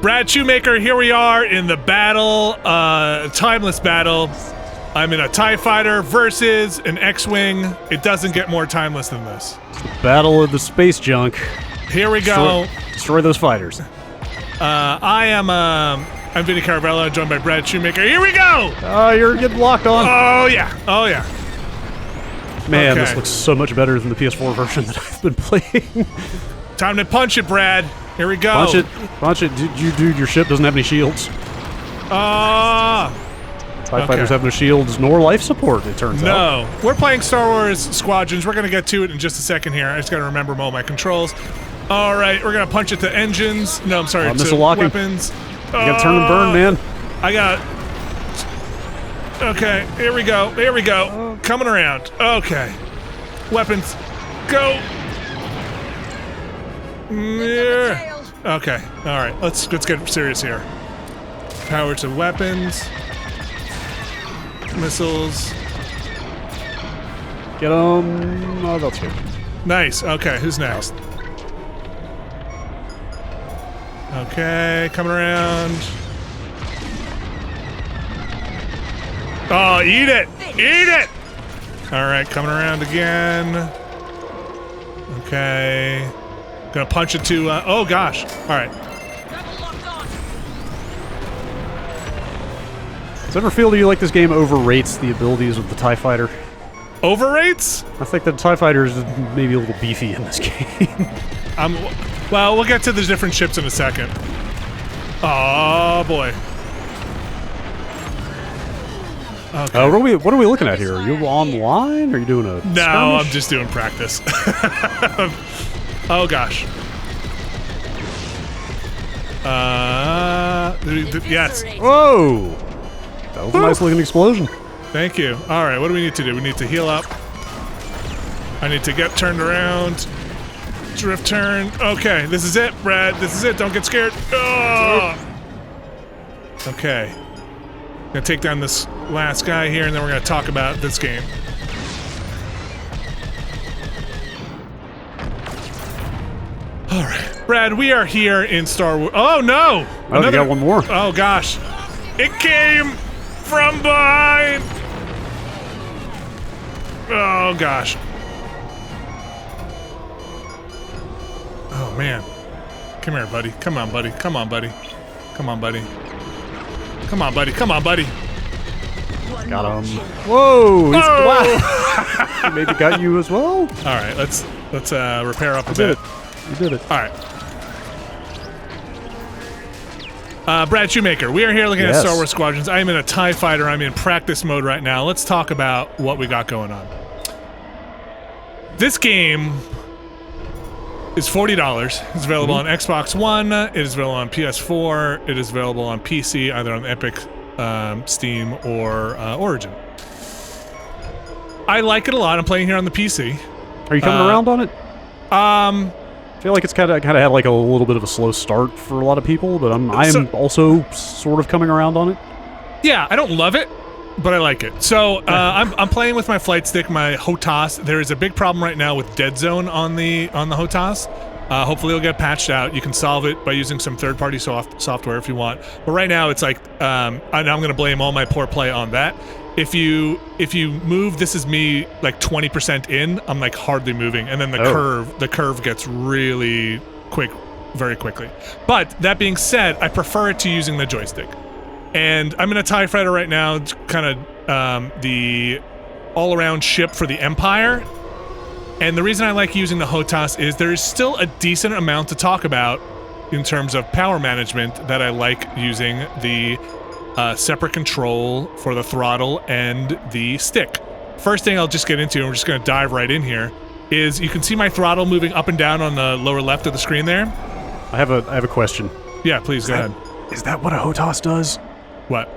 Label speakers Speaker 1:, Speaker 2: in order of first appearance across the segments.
Speaker 1: Brad Shoemaker, here we are in the battle, timeless battle. I'm in a TIE fighter versus an X-Wing. It doesn't get more timeless than this.
Speaker 2: Battle of the space junk.
Speaker 1: Here we go.
Speaker 2: Destroy those fighters.
Speaker 1: I'm Vinny Caravella, joined by Brad Shoemaker. Here we go!
Speaker 2: Oh, you're getting locked on.
Speaker 1: Oh, yeah. Oh, yeah.
Speaker 2: Man,
Speaker 1: Okay.
Speaker 2: this looks so much better than the PS4 version that I've been playing.
Speaker 1: Time to punch it, Brad. Here we go.
Speaker 2: Punch it. Punch it. Dude, your ship doesn't have any shields. TIE fighters have no shields nor life support, it turns out.
Speaker 1: No. We're playing Star Wars Squadrons. We're going to get to it in just a second here. I just got to remember all my controls. All right, we're going to punch it to engines. No, I'm sorry, to weapons.
Speaker 2: You gotta turn and burn, man.
Speaker 1: I got... Okay, here we go. Here we go. Coming around. Okay. Weapons. Go. Yeah. Okay. All right. Let's get serious here. Power to weapons. Missiles.
Speaker 2: Get them. Oh, that's good.
Speaker 1: Nice. Okay. Who's next? Okay. Coming around. Oh, eat it! Eat it! All right. Coming around again. Okay. Gonna punch it to, oh gosh. All right.
Speaker 2: Does it ever feel to you like this game overrates the abilities of the TIE fighter?
Speaker 1: Overrates?
Speaker 2: I think the TIE fighter is maybe a little beefy in this game.
Speaker 1: Well, we'll get to the different ships in a second. Oh boy. Okay.
Speaker 2: What are we looking at here? Are you online? Are you doing a
Speaker 1: No,
Speaker 2: skirmish?
Speaker 1: I'm just doing practice. Oh gosh. Yes.
Speaker 2: Whoa! That was a nice looking explosion.
Speaker 1: Thank you. All right, what do we need to do? We need to heal up. I need to get turned around. Drift turn. Okay, this is it, Brad. This is it. Don't get scared. Oh! Okay. Gonna take down this last guy here, and then we're gonna talk about this game. All right, Brad, we are here in Star Wars. Oh no!
Speaker 2: Oh, you got one more.
Speaker 1: Oh gosh, it came from behind. Oh gosh. Oh man, come here, buddy. Come on, buddy. Come on, buddy. Come on, buddy. Come on, buddy. Come on, buddy.
Speaker 2: Got him. Whoa! He's
Speaker 1: Oh!
Speaker 2: He maybe got you as well.
Speaker 1: All right, let's repair up a
Speaker 2: You did
Speaker 1: bit.
Speaker 2: it. You did it.
Speaker 1: All right. Brad Shoemaker, we are here looking at Star Wars Squadrons. I am in a TIE fighter. I'm in practice mode right now. Let's talk about what we got going on. This game is $40. It's available on Xbox One. It is available on PS4. It is available on PC, either on Epic, Steam, or Origin. I like it a lot. I'm playing here on the PC.
Speaker 2: Are you coming around on it? I feel like it's kind of had like a little bit of a slow start for a lot of people, but I'm also sort of coming around on it.
Speaker 1: Yeah, I don't love it, but I like it. So I'm playing with my flight stick, my HOTAS. There is a big problem right now with dead zone on the HOTAS. Hopefully it'll get patched out. You can solve it by using some third-party software if you want. But right now it's like, and I'm going to blame all my poor play on that. If you move, this is me like 20% in, I'm like hardly moving, and then the curve gets really quick, very quickly. But that being said, I prefer it to using the joystick. And I'm in a TIE fighter right now. It's kind of the all-around ship for the Empire. And the reason I like using the HOTAS is there is still a decent amount to talk about in terms of power management that I like using the separate control for the throttle and the stick. First thing I'll just get into, and we're just going to dive right in here, is you can see my throttle moving up and down on the lower left of the screen there.
Speaker 2: I have a question.
Speaker 1: Yeah, please go ahead.
Speaker 2: Is that what a HOTAS does?
Speaker 1: What?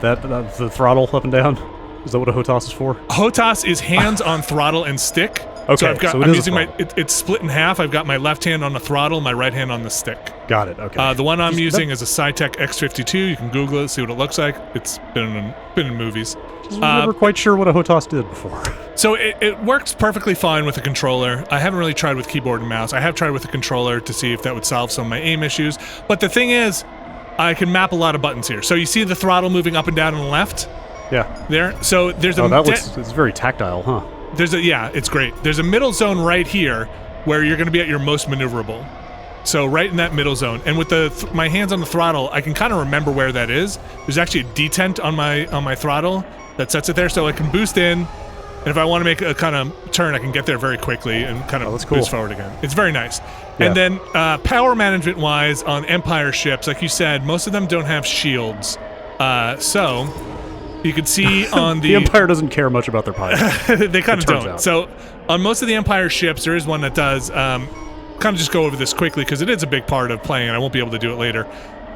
Speaker 2: That the throttle up and down? Is that what a HOTAS is for?
Speaker 1: HOTAS is hands on throttle and stick.
Speaker 2: Okay,
Speaker 1: So I've got.
Speaker 2: so it
Speaker 1: I'm
Speaker 2: is a
Speaker 1: using my.
Speaker 2: throttle.
Speaker 1: It's split in half. I've got my left hand on the throttle, my right hand on the stick.
Speaker 2: Got it. Okay.
Speaker 1: The one I'm using is a Cytec X52. You can Google it, see what it looks like. It's been in movies.
Speaker 2: I'm never quite sure what a HOTAS did before.
Speaker 1: So it works perfectly fine with a controller. I haven't really tried with keyboard and mouse. I have tried with a controller to see if that would solve some of my aim issues. But the thing is, I can map a lot of buttons here. So you see the throttle moving up and down on the left?
Speaker 2: Yeah.
Speaker 1: There. So there's a.
Speaker 2: It's very tactile, huh?
Speaker 1: It's great. There's a middle zone right here where you're going to be at your most maneuverable. So right in that middle zone, and with my hands on the throttle, I can kind of remember where that is. There's actually a detent on my throttle that sets it there, so I can boost in, and if I want to make a kind of turn, I can get there very quickly and kind of boost forward again. It's very nice. Yeah. And then power management-wise on Empire ships, like you said, most of them don't have shields. So you can see on
Speaker 2: the Empire doesn't care much about their pilots.
Speaker 1: They kind of don't.
Speaker 2: Out.
Speaker 1: So on most of the Empire ships, there is one that does. Kind of just go over this quickly because it is a big part of playing, and I won't be able to do it later.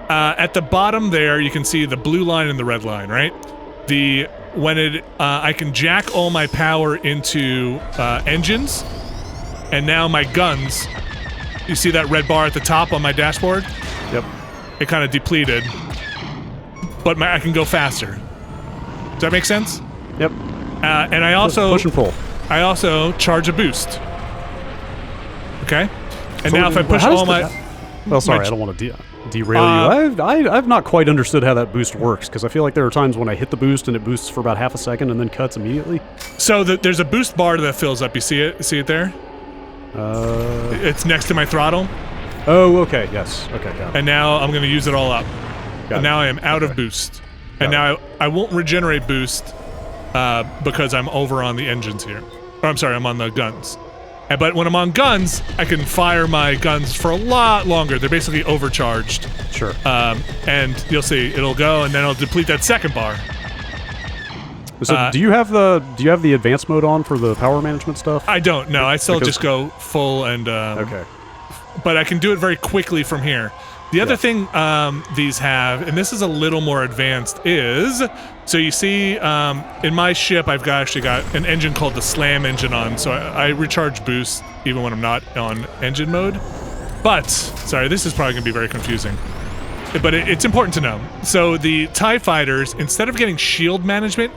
Speaker 1: At the bottom there, you can see the blue line and the red line, right? I can jack all my power into engines, and now my guns. You see that red bar at the top on my dashboard?
Speaker 2: Yep.
Speaker 1: It kind of depleted, but I can go faster. Does that make sense?
Speaker 2: Yep.
Speaker 1: And I also
Speaker 2: push and pull.
Speaker 1: I also charge a boost. Okay. And
Speaker 2: so
Speaker 1: now if I push all my...
Speaker 2: Well, sorry, I don't want to derail you. I've not quite understood how that boost works, because I feel like there are times when I hit the boost and it boosts for about half a second and then cuts immediately.
Speaker 1: So there's a boost bar that fills up. You see it? See it there? It's next to my throttle.
Speaker 2: Oh, okay, yes. Okay, got it.
Speaker 1: And now I'm going to use it all up. And now I am out of boost. And now I won't regenerate boost because I'm over on the engines here. Or I'm sorry, I'm on the guns. But when I'm on guns, I can fire my guns for a lot longer. They're basically overcharged.
Speaker 2: Sure.
Speaker 1: And you'll see, it'll go, and then it'll deplete that second bar.
Speaker 2: So do you have the advanced mode on for the power management stuff?
Speaker 1: I don't. No, I still just go full and.
Speaker 2: Okay.
Speaker 1: But I can do it very quickly from here. The other thing these have, and this is a little more advanced, is so you see in my ship I've actually got an engine called the Slam engine on, so I recharge boost even when I'm not on engine mode. But sorry, this is probably going to be very confusing, but it's important to know. So the TIE fighters, instead of getting shield management,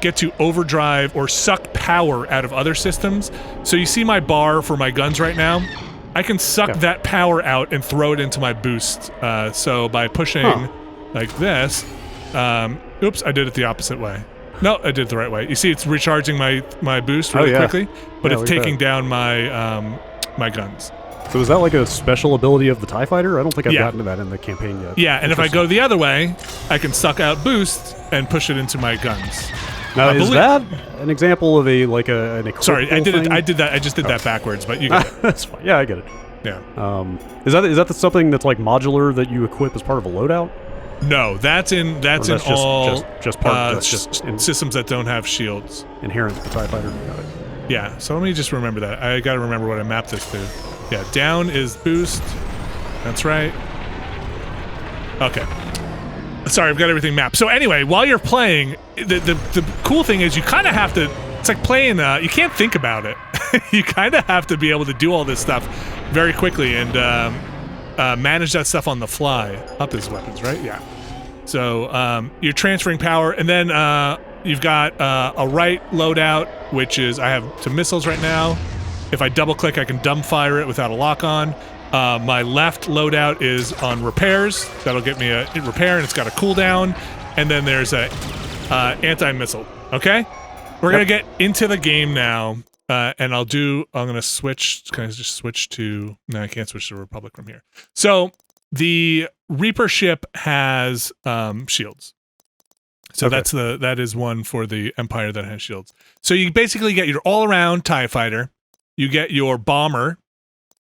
Speaker 1: get to overdrive or suck power out of other systems. So you see my bar for my guns right now. I can suck that power out and throw it into my boost. So by pushing like this, oops, I did it the opposite way. No, I did it the right way. You see, it's recharging my boost really quickly, but it's taking down my my guns.
Speaker 2: So is that like a special ability of the TIE fighter? I don't think I've gotten to that in the campaign yet.
Speaker 1: Yeah, and if I go the other way, I can suck out boost and push it into my guns.
Speaker 2: Now, is that an example of an equipable
Speaker 1: Sorry, I did
Speaker 2: thing?
Speaker 1: it. I did that. I just did that backwards, but you get it.
Speaker 2: That's fine. Yeah, I get it.
Speaker 1: Yeah.
Speaker 2: Is that something that's like modular that you equip as part of a loadout?
Speaker 1: No, that's in all
Speaker 2: just
Speaker 1: systems that don't have shields.
Speaker 2: Inherent to the TIE fighter. Got it.
Speaker 1: Yeah. So let me just remember that. I got to remember what I mapped this to. Yeah. Down is boost. That's right. Okay. Sorry, I've got everything mapped. So anyway, while you're playing, the cool thing is you kind of have to. It's like playing. You can't think about it. You kind of have to be able to do all this stuff very quickly and manage that stuff on the fly. Up is weapons, right? Yeah. So you're transferring power, and then you've got a right loadout, which is I have some missiles right now. If I double click, I can dumbfire it without a lock on. My left loadout is on repairs. That'll get me a repair, and it's got a cooldown. And then there's a anti-missile. Okay, we're gonna get into the game now, and I'm gonna switch. Can I just switch to? No, I can't switch to Republic from here. So the Reaper ship has shields. So that is one for the Empire that has shields. So you basically get your all-around TIE fighter. You get your bomber.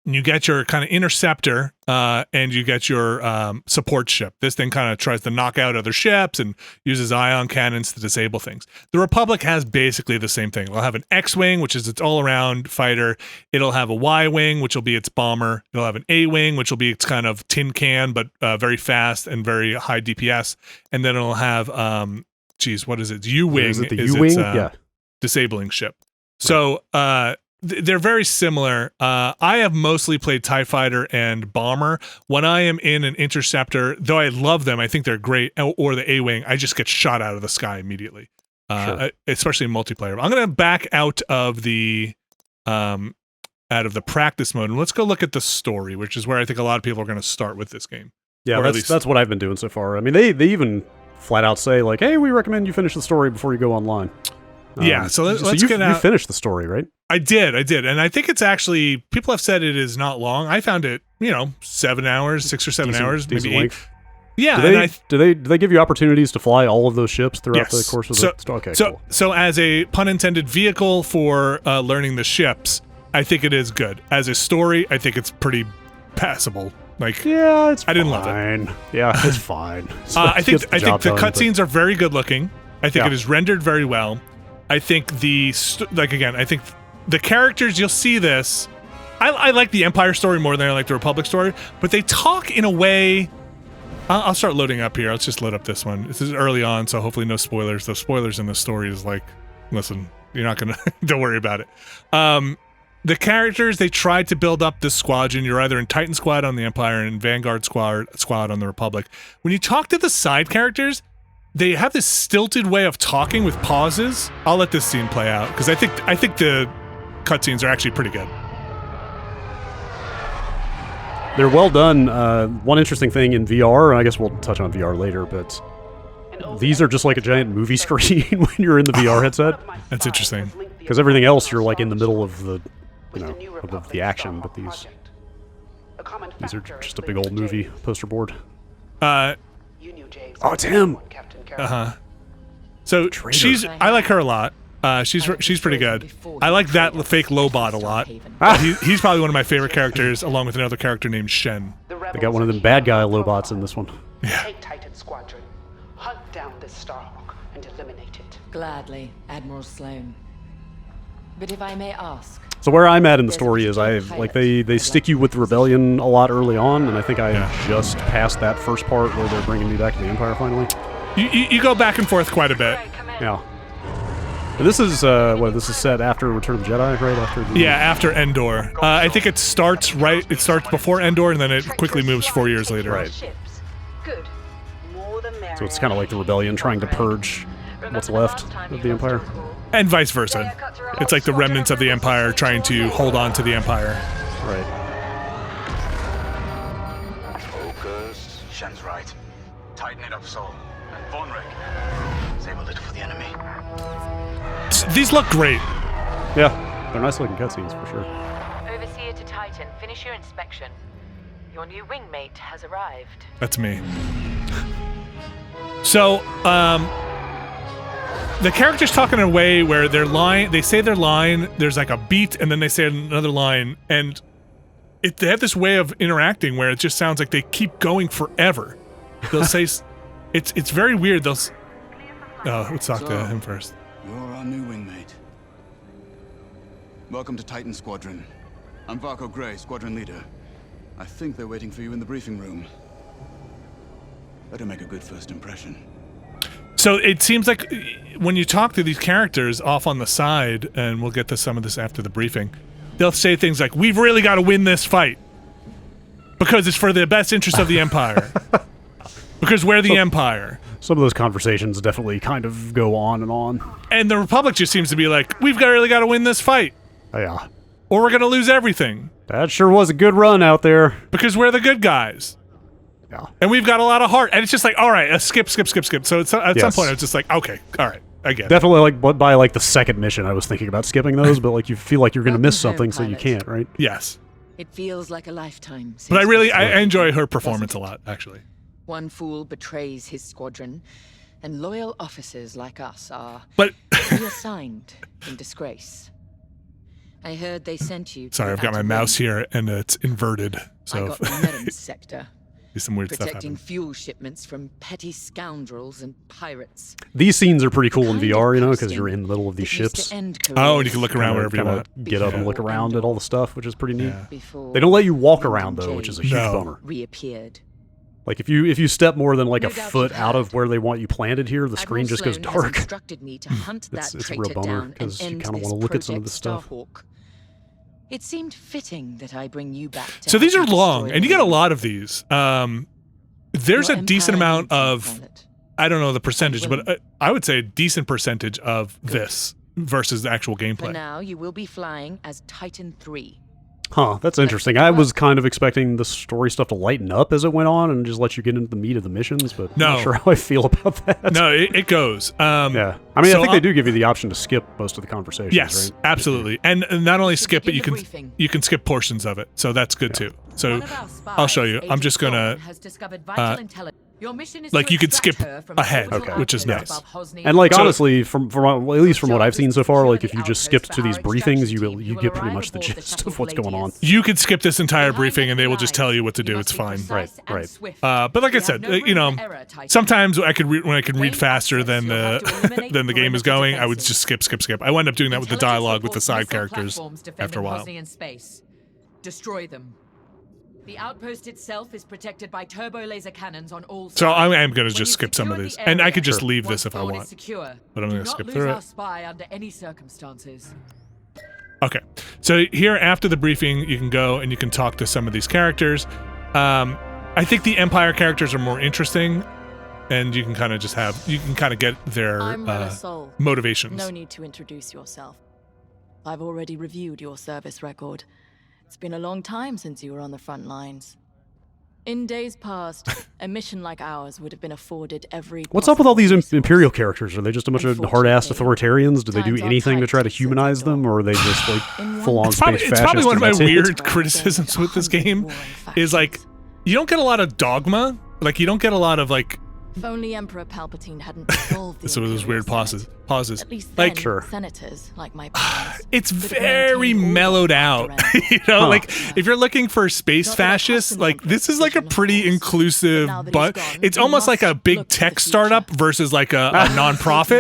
Speaker 1: You get your kind of interceptor, and you get your support ship. This thing kind of tries to knock out other ships and uses ion cannons to disable things. The Republic has basically the same thing. It'll have an X-Wing, which is its all-around fighter. It'll have a Y-Wing, which will be its bomber. It'll have an A-Wing, which will be its kind of tin can, but very fast and very high DPS. And then it'll have, what is it? U-Wing.
Speaker 2: Is it the U-Wing?
Speaker 1: Disabling ship. So, they're very similar. I have mostly played TIE Fighter and Bomber. When I am in an Interceptor, though I love them, I think they're great, or the A-Wing, I just get shot out of the sky immediately, especially in multiplayer. I'm going to back out of the practice mode, and let's go look at the story, which is where I think a lot of people are going to start with this game.
Speaker 2: Yeah, that's what I've been doing so far. I mean, they even flat out say, like, hey, we recommend you finish the story before you go online.
Speaker 1: Yeah, so let's get out.
Speaker 2: You finished the story, right?
Speaker 1: I did, and I think it's actually, people have said it is not long. I found it, 7 hours, 6 or 7 hours, maybe 8.
Speaker 2: Length.
Speaker 1: Yeah.
Speaker 2: Do they give you opportunities to fly all of those ships throughout the course of the story? Okay, cool.
Speaker 1: So as a pun intended vehicle for learning the ships, I think it is good. As a story, I think it's pretty passable. Like,
Speaker 2: yeah, it's fine.
Speaker 1: I didn't love it.
Speaker 2: Yeah, it's fine.
Speaker 1: I think the cutscenes are very good looking. I think it is rendered very well. I think I think the characters, you'll see this. I like the Empire story more than I like the Republic story, but they talk in a way. I'll start loading up here. Let's just load up this one. This is early on, so hopefully no spoilers. The spoilers in this story is like, listen, you're not gonna, don't worry about it. The characters, they tried to build up this squadron. You're either in Titan Squad on the Empire and Vanguard Squad on the Republic. When you talk to the side characters, they have this stilted way of talking with pauses. I'll let this scene play out because I think the cutscenes are actually pretty good.
Speaker 2: They're well done. One interesting thing in VR, and I guess we'll touch on VR later, but these are just like a giant movie screen when you're in the VR headset.
Speaker 1: That's interesting.
Speaker 2: Because everything else, you're like in the middle of the, of the action, but these are just a big old movie poster board. Oh, it's him.
Speaker 1: So I like her a lot. She's pretty good. I like that fake Lobot a lot. He's probably one of my favorite characters, along with another character named Shen.
Speaker 2: They got one of them bad guy Lobots in this one.
Speaker 1: Yeah.
Speaker 3: Take Titan Squadron, hunt down this Starhawk, and eliminate it.
Speaker 4: Gladly, Admiral Sloan. But if I may ask,
Speaker 2: so where I'm at in the story is they stick you with the Rebellion a lot early on, and I think I just passed that first part where they're bringing me back to the Empire finally.
Speaker 1: You go back and forth quite a bit.
Speaker 2: Yeah. And this is this is set after Return of the Jedi, right? After
Speaker 1: Endor. I think it starts before Endor, and then it quickly moves 4 years later.
Speaker 2: Right. So it's kind of like the Rebellion trying to purge what's left of the Empire.
Speaker 1: And vice versa. It's like the remnants of the Empire trying to hold on to the Empire.
Speaker 2: Right.
Speaker 5: Focus. Shen's right. Tighten it up, Sol. And Von Rick. Save a little for the enemy.
Speaker 1: These look great.
Speaker 2: Yeah, they're nice looking cutscenes for sure.
Speaker 4: Overseer to Titan, finish your inspection. Your new wingmate has arrived.
Speaker 1: That's me. So, the characters talk in a way where they say their line, there's like a beat, and then they say another line, and they have this way of interacting where it just sounds like they keep going forever. They'll say, it's very weird. Let's talk to him first.
Speaker 6: You're our new wingmate. Welcome to Titan Squadron. I'm Varco Gray, Squadron Leader. I think they're waiting for you in the briefing room. Better make a good first impression.
Speaker 1: So it seems like when you talk to these characters off on the side, and we'll get to some of this after the briefing, they'll say things like, we've really got to win this fight because it's for the best interest of the Empire. Because we're the Empire.
Speaker 2: Some of those conversations definitely kind of go on and on.
Speaker 1: And the Republic just seems to be like, really got to win this fight.
Speaker 2: Oh, yeah.
Speaker 1: Or we're going to lose everything.
Speaker 2: That sure was a good run out there.
Speaker 1: Because we're the good guys.
Speaker 2: Yeah.
Speaker 1: And we've got a lot of heart. And it's just like, all right, skip. So at some point, I was just like, okay, all right, I get it.
Speaker 2: Definitely, by the second mission, I was thinking about skipping those, but you feel like you're going to miss something, so you can't, right?
Speaker 1: Yes.
Speaker 4: It feels like a lifetime.
Speaker 1: But I enjoy her performance a lot, actually.
Speaker 4: One fool betrays his squadron, and loyal officers like us are reassigned in disgrace. I heard they sent you.
Speaker 1: Sorry, I've got my mouse here and it's inverted. So
Speaker 4: I got the Medem sector.
Speaker 1: Some weird stuff
Speaker 4: protecting fuel shipments from petty scoundrels and pirates.
Speaker 2: These scenes are pretty cool in VR, because you're in the middle of these ships.
Speaker 1: And you can look around wherever you want.
Speaker 2: Get up and look around at all the stuff, which is pretty neat.
Speaker 1: Yeah.
Speaker 2: They don't let you walk around though, which is a huge bummer.
Speaker 4: Reappeared.
Speaker 2: Like if you step more than like a foot out of where they want you planted here, the screen just goes dark.
Speaker 4: Instructed me to hunt that
Speaker 2: it's a real bummer because you kind of want to look at some of this stuff.
Speaker 4: It seemed fitting that I bring you back to
Speaker 1: So these are
Speaker 4: help you
Speaker 1: long,
Speaker 4: destroy
Speaker 1: and you
Speaker 4: the
Speaker 1: get a
Speaker 4: world.
Speaker 1: lot of these. There's
Speaker 4: Your
Speaker 1: a decent
Speaker 4: empire
Speaker 1: amount
Speaker 4: needs you,
Speaker 1: of,
Speaker 4: pilot.
Speaker 1: I don't know the percentage,
Speaker 4: willing.
Speaker 1: but I would say a decent percentage of this versus the actual
Speaker 4: For
Speaker 1: gameplay.
Speaker 4: now, you will be flying as Titan 3.
Speaker 2: Huh, that's interesting. I was kind of expecting the story stuff to lighten up as it went on and just let you get into the meat of the missions, but I'm
Speaker 1: No.
Speaker 2: not sure how I feel about that.
Speaker 1: No, it goes.
Speaker 2: Yeah. I mean,
Speaker 1: so
Speaker 2: I think they do give you the option to skip most of the conversations,
Speaker 1: Yes,
Speaker 2: right?
Speaker 1: absolutely. And not only skip it,
Speaker 4: begin the briefing.
Speaker 1: you can skip portions of it. So that's good too. So
Speaker 4: One of our spies,
Speaker 1: I'll show you. I'm
Speaker 4: Agent
Speaker 1: just gonna
Speaker 4: Thorne, has discovered vital intelligence. Your mission is
Speaker 1: like
Speaker 4: to
Speaker 1: you could
Speaker 4: extract
Speaker 1: skip
Speaker 4: her from
Speaker 1: ahead,
Speaker 4: orbital
Speaker 1: which is
Speaker 4: outposts
Speaker 1: nice.
Speaker 4: above Hosni
Speaker 2: And like
Speaker 1: So-
Speaker 2: honestly, from well, at least from what I've seen so far, like if you just skipped to these briefings, you get pretty much the gist of what's going on.
Speaker 1: You could skip this entire briefing and they will just tell you what to do. It's fine.
Speaker 2: Right.
Speaker 1: But like I said, you know, sometimes when I can read faster than the game is going, I would just skip. I wind up doing that with the dialogue with the side characters after a while.
Speaker 4: Destroy them. The outpost itself is protected by turbo laser cannons on all sides.
Speaker 1: So I am going
Speaker 4: When
Speaker 1: to just
Speaker 4: you
Speaker 1: skip some of
Speaker 4: secure
Speaker 1: these,
Speaker 4: the
Speaker 1: and I
Speaker 4: area,
Speaker 1: could just leave
Speaker 4: once
Speaker 1: this if I
Speaker 4: Thorne is
Speaker 1: want.
Speaker 4: secure,
Speaker 1: But I'm
Speaker 4: do
Speaker 1: gonna
Speaker 4: not
Speaker 1: skip
Speaker 4: lose
Speaker 1: through
Speaker 4: our
Speaker 1: it.
Speaker 4: spy under any circumstances.
Speaker 1: Okay, so here after the briefing, you can go and you can talk to some of these characters. I think the Empire characters are more interesting, and you can kind of get their
Speaker 7: I'm Rena Sol.
Speaker 1: motivations.
Speaker 7: No need to introduce yourself. I've already reviewed your service record. It's been a long time since you were on the front lines. In days past, a mission like ours would have been afforded every.
Speaker 2: What's up with all these
Speaker 7: possible resource.
Speaker 2: Imperial characters? Are they just a bunch of hard-ass authoritarians? Do they do
Speaker 7: Times are
Speaker 2: anything to
Speaker 7: tight
Speaker 2: try to
Speaker 7: to secure
Speaker 2: humanize them, or are they just like full-on
Speaker 1: It's
Speaker 2: space
Speaker 1: probably,
Speaker 2: fascists?
Speaker 1: it's probably one of my
Speaker 2: and that's it?
Speaker 1: weird criticisms with this game is like you don't get a lot of dogma. Like you don't get a lot of like.
Speaker 7: If only Emperor Palpatine hadn't dissolved the
Speaker 1: So those weird
Speaker 7: Imperial
Speaker 1: pauses.
Speaker 7: Senate.
Speaker 1: Pauses.
Speaker 7: At least
Speaker 1: Like
Speaker 7: then,
Speaker 2: Sure.
Speaker 7: senators like my parents.
Speaker 1: it's
Speaker 7: could
Speaker 1: very
Speaker 7: maintain order
Speaker 1: mellowed
Speaker 7: after
Speaker 1: out.
Speaker 7: end.
Speaker 1: You know, like if you're looking for space
Speaker 7: Not that I
Speaker 1: fascists,
Speaker 7: question
Speaker 1: like
Speaker 7: Emperor's
Speaker 1: this is like a
Speaker 7: decision, of
Speaker 1: pretty
Speaker 7: course.
Speaker 1: inclusive,
Speaker 7: But now that
Speaker 1: but
Speaker 7: he's gone,
Speaker 1: it's
Speaker 7: we
Speaker 1: almost like a
Speaker 7: must
Speaker 1: big
Speaker 7: look to the
Speaker 1: tech
Speaker 7: future.
Speaker 1: startup versus like a nonprofit,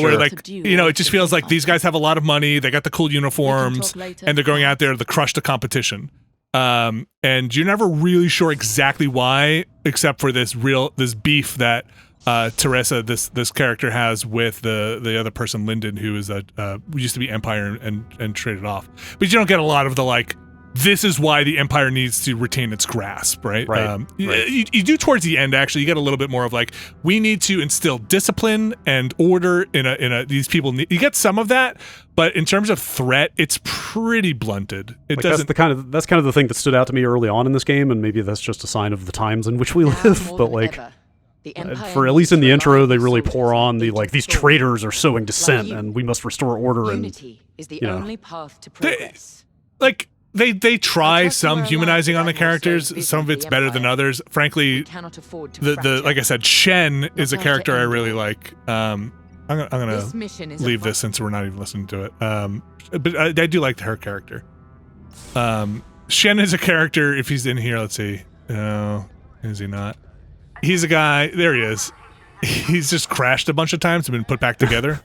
Speaker 1: where
Speaker 7: Sure.
Speaker 1: like
Speaker 7: Subdue
Speaker 1: you know,
Speaker 7: all
Speaker 1: it just feels like these guys have a lot of money, they got the cool uniforms,
Speaker 7: later.
Speaker 1: and they're going out there to crush the competition. And you're never really sure exactly why, except for this beef that Teresa, this character, has with the other person, Lyndon, who is used to be Empire and traded off. But you don't get a lot of the like. This is why the Empire needs to retain its grasp, right?
Speaker 2: Right.
Speaker 1: You do towards the end. Actually, you get a little bit more of like we need to instill discipline and order in a these people. You get some of that, but in terms of threat, it's pretty blunted. It
Speaker 2: Like,
Speaker 1: doesn't.
Speaker 2: that's kind of the thing that stood out to me early on in this game, and maybe that's just a sign of the times in which we
Speaker 4: Now
Speaker 2: live.
Speaker 4: more
Speaker 2: But
Speaker 4: than
Speaker 2: like,
Speaker 4: ever, the Empire
Speaker 2: for at
Speaker 4: needs
Speaker 2: least in the intro,
Speaker 4: reliable
Speaker 2: they really
Speaker 4: soldiers
Speaker 2: pour on the
Speaker 4: Agent
Speaker 2: like these
Speaker 4: Thorne.
Speaker 2: traitors are sowing dissent,
Speaker 4: you.
Speaker 2: and we must restore order. And
Speaker 4: Unity is the
Speaker 2: you know.
Speaker 4: only path to
Speaker 1: They-
Speaker 4: progress.
Speaker 1: Like they try
Speaker 4: trust
Speaker 1: some
Speaker 4: we're alive
Speaker 1: humanizing on the
Speaker 4: without more
Speaker 1: characters.
Speaker 4: slaves
Speaker 1: Some of
Speaker 4: visiting
Speaker 1: it's
Speaker 4: the
Speaker 1: better than
Speaker 4: Empire.
Speaker 1: others. Frankly,
Speaker 4: We cannot afford to
Speaker 1: the
Speaker 4: fracture.
Speaker 1: like I said, Shen is a
Speaker 4: Not
Speaker 1: character I
Speaker 4: after
Speaker 1: really
Speaker 4: ending.
Speaker 1: like. I'm gonna
Speaker 4: This mission is a
Speaker 1: leave this
Speaker 4: fight.
Speaker 1: since we're not even listening to it. But I do like her character. Shen is a character. If he's in here, let's see. No, is he not? He's a guy. There he is. He's just crashed a bunch of times and been put back together.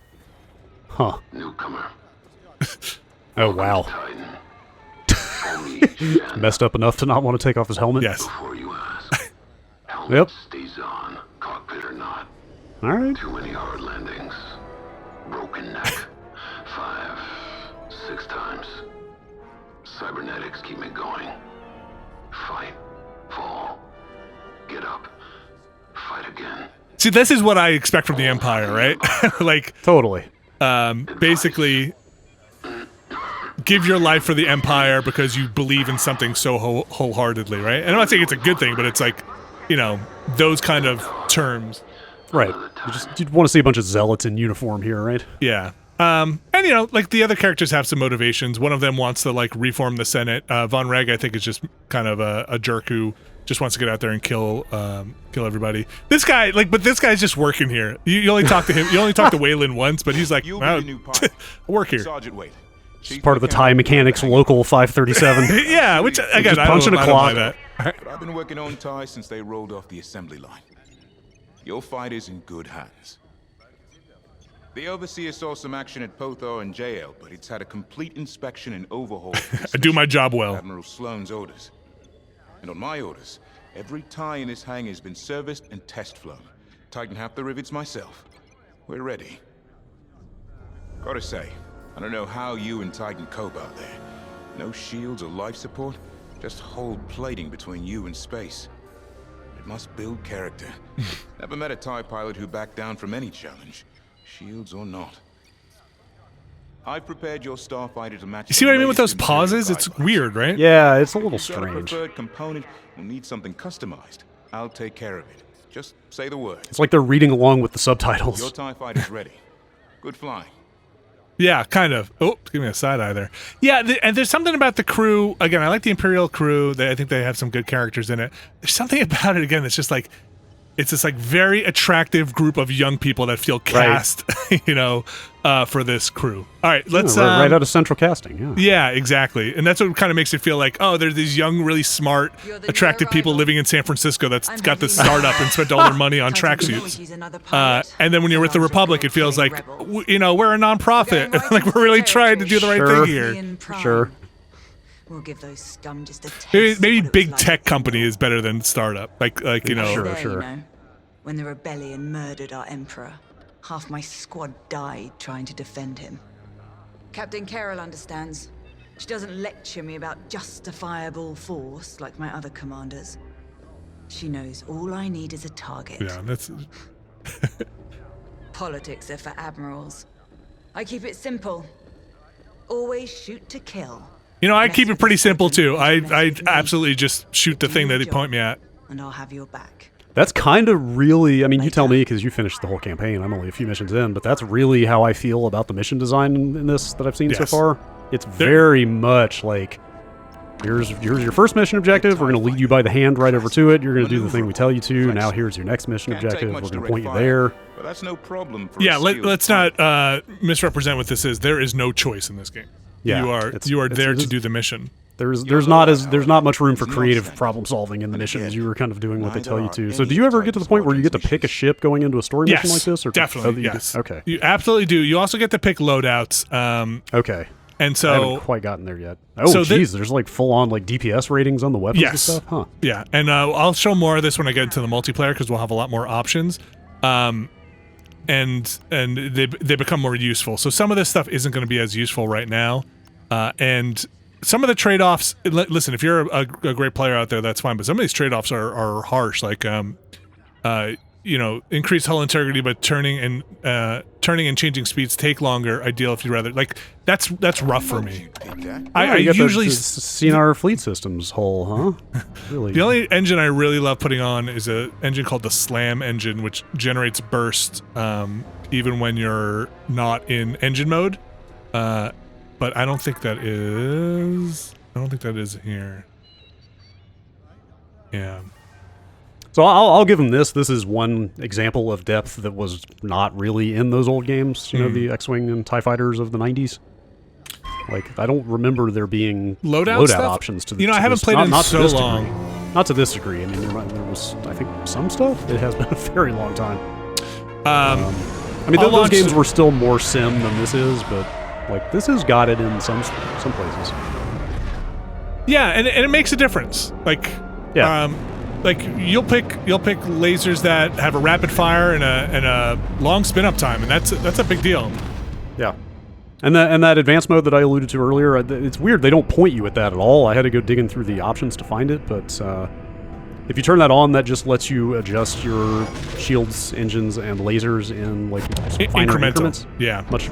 Speaker 2: huh?
Speaker 8: Newcomer.
Speaker 2: Oh wow,
Speaker 8: Titan. Only Shen.
Speaker 2: messed up enough to not want to take off his helmet.
Speaker 1: Yes.
Speaker 8: Before you ask. Helmet
Speaker 2: Yep.
Speaker 8: stays on, cockpit or not.
Speaker 2: All right.
Speaker 8: Too many hard landings. Broken neck. 5, 6 times. Cybernetics keep me going. Fight. Fall. Get up. Fight again.
Speaker 1: See, this is what I expect from the Empire, right? Like,
Speaker 2: Totally.
Speaker 1: basically, give your life for the Empire because you believe in something so wholeheartedly, right? And I'm not saying it's a good thing, but it's like, you know, those kind of terms.
Speaker 2: Right. You'd want to see a bunch of zealots in uniform here, right?
Speaker 1: Yeah. And you know, like the other characters have some motivations. One of them wants to like reform the Senate. Von Reg, I think, is just kind of a jerk who just wants to get out there and kill everybody. This guy, like, but this guy's just working here. You only talk to him. You only talk to Waylon once, but he's like,
Speaker 9: You'll
Speaker 1: wow,
Speaker 9: be the new pilot.
Speaker 1: I work here.
Speaker 9: Sergeant Wade.
Speaker 2: It's part of the TIE Mechanics Local 537.
Speaker 1: Yeah, which again,
Speaker 2: Just
Speaker 1: I
Speaker 2: punching
Speaker 1: don't
Speaker 2: a
Speaker 1: buy
Speaker 2: clock.
Speaker 1: that.
Speaker 9: But I've been working on TIE since they rolled off the assembly line. Your fight is in good hands. The Overseer saw some action at Pothar and JL, but it's had a complete inspection and overhaul.
Speaker 1: I do my job well.
Speaker 9: Admiral Sloane's orders. And on my orders, every TIE in this hangar has been serviced and test flown. Tighten half the rivets myself. We're ready. Gotta say, I don't know how you and Titan cope out there, No shields or life support, just hold plating between you and space. It must build character. Never met a TIE pilot who backed down from any challenge, shields or not. I've prepared your starfighter to match.
Speaker 1: You see what I mean with those pauses? It's weird, right?
Speaker 2: Yeah, it's a little
Speaker 9: If you've got a
Speaker 2: strange.
Speaker 9: preferred component will need something customized, I'll take care of it. Just say the word.
Speaker 2: It's like they're reading along with the subtitles.
Speaker 9: Your TIE fighter's ready. Good flying.
Speaker 1: Yeah, kind of. Oh, give me a side eye there. Yeah, and there's something about the crew. Again, I like the Imperial crew. I think they have some good characters in it. There's something about it, again, that's just like, it's this like very attractive group of young people that feel cast, you know, for this crew. All right, let's
Speaker 2: right out of central casting. Yeah.
Speaker 1: Yeah, exactly. And that's what kind of makes it feel like, oh, there's these young, really smart, attractive people living in San Francisco that's got this startup and spent all their money on tracksuits. And then when you're with the Republic, it feels like, you know, we're a nonprofit. Like we're really trying to do the right thing here.
Speaker 2: Sure.
Speaker 10: We'll give those scum just a taste.
Speaker 1: Maybe big tech company is better than startup. Like you know.
Speaker 10: Sure. You know, when the rebellion murdered our emperor, half my squad died trying to defend him. Captain Carroll understands. She doesn't lecture me about justifiable force like my other commanders. She knows all I need is a target.
Speaker 1: Yeah, that's.
Speaker 10: Politics are for admirals. I keep it simple. Always shoot to kill.
Speaker 1: You know, I keep it pretty simple too. I absolutely just shoot the thing that they point me at.
Speaker 10: And I'll have your back.
Speaker 2: That's kind of really, I mean, you tell me because you finished the whole campaign. I'm only a few missions in, but that's really how I feel about the mission design in this that I've seen so far. It's very much like, here's your first mission objective. We're going to lead you by the hand right over to it. You're going to do the thing we tell you to. Now here's your next mission objective. We're going to point you there.
Speaker 9: But that's no problem for
Speaker 1: yeah, let's not misrepresent what this is. There is no choice in this game.
Speaker 2: Yeah,
Speaker 1: you are there to do the mission.
Speaker 2: There's not much room for creative problem solving in the missions. You were kind of doing what they tell you to. So do you ever get to the point where you get to pick a ship going into a story mission like this? Or
Speaker 1: Definitely. Yes.
Speaker 2: Okay.
Speaker 1: You absolutely do. You also get to pick loadouts.
Speaker 2: Okay.
Speaker 1: And so
Speaker 2: I haven't quite gotten there yet. Oh, geez, there's like full on like DPS ratings on the weapons and stuff, huh?
Speaker 1: Yeah, and I'll show more of this when I get into the multiplayer because we'll have a lot more options. And they become more useful. So some of this stuff isn't going to be as useful right now. And some of the trade-offs, listen, if you're a great player out there, that's fine. But some of these trade-offs are harsh. Like, you know, increased hull integrity, but turning and changing speeds take longer. Ideal if you'd rather. Like, that's rough for me. I usually
Speaker 2: seen our fleet systems hull, huh? Really.
Speaker 1: The only engine I really love putting on is an engine called the Slam engine, which generates burst even when you're not in engine mode. But I don't think that is. Here. Yeah.
Speaker 2: So I'll give them this. This is one example of depth that was not really in those old games. You know, the X-Wing and TIE fighters of the 90s. Like, I don't remember there being loadout options to.
Speaker 1: You know, I haven't played in so long.
Speaker 2: Not to this degree. I mean, there was, I think, some stuff. It has been a very long time. I mean, those games were still more sim than this is, but like this has got it in some places.
Speaker 1: Yeah, and it makes a difference. Like, like you'll pick lasers that have a rapid fire and a long spin up time, and that's a big deal.
Speaker 2: Yeah. And that advanced mode that I alluded to earlier, it's weird. They don't point you at that at all. I had to go digging through the options to find it, but if you turn that on, that just lets you adjust your shields, engines, and lasers in like finer increments.
Speaker 1: Yeah,
Speaker 2: much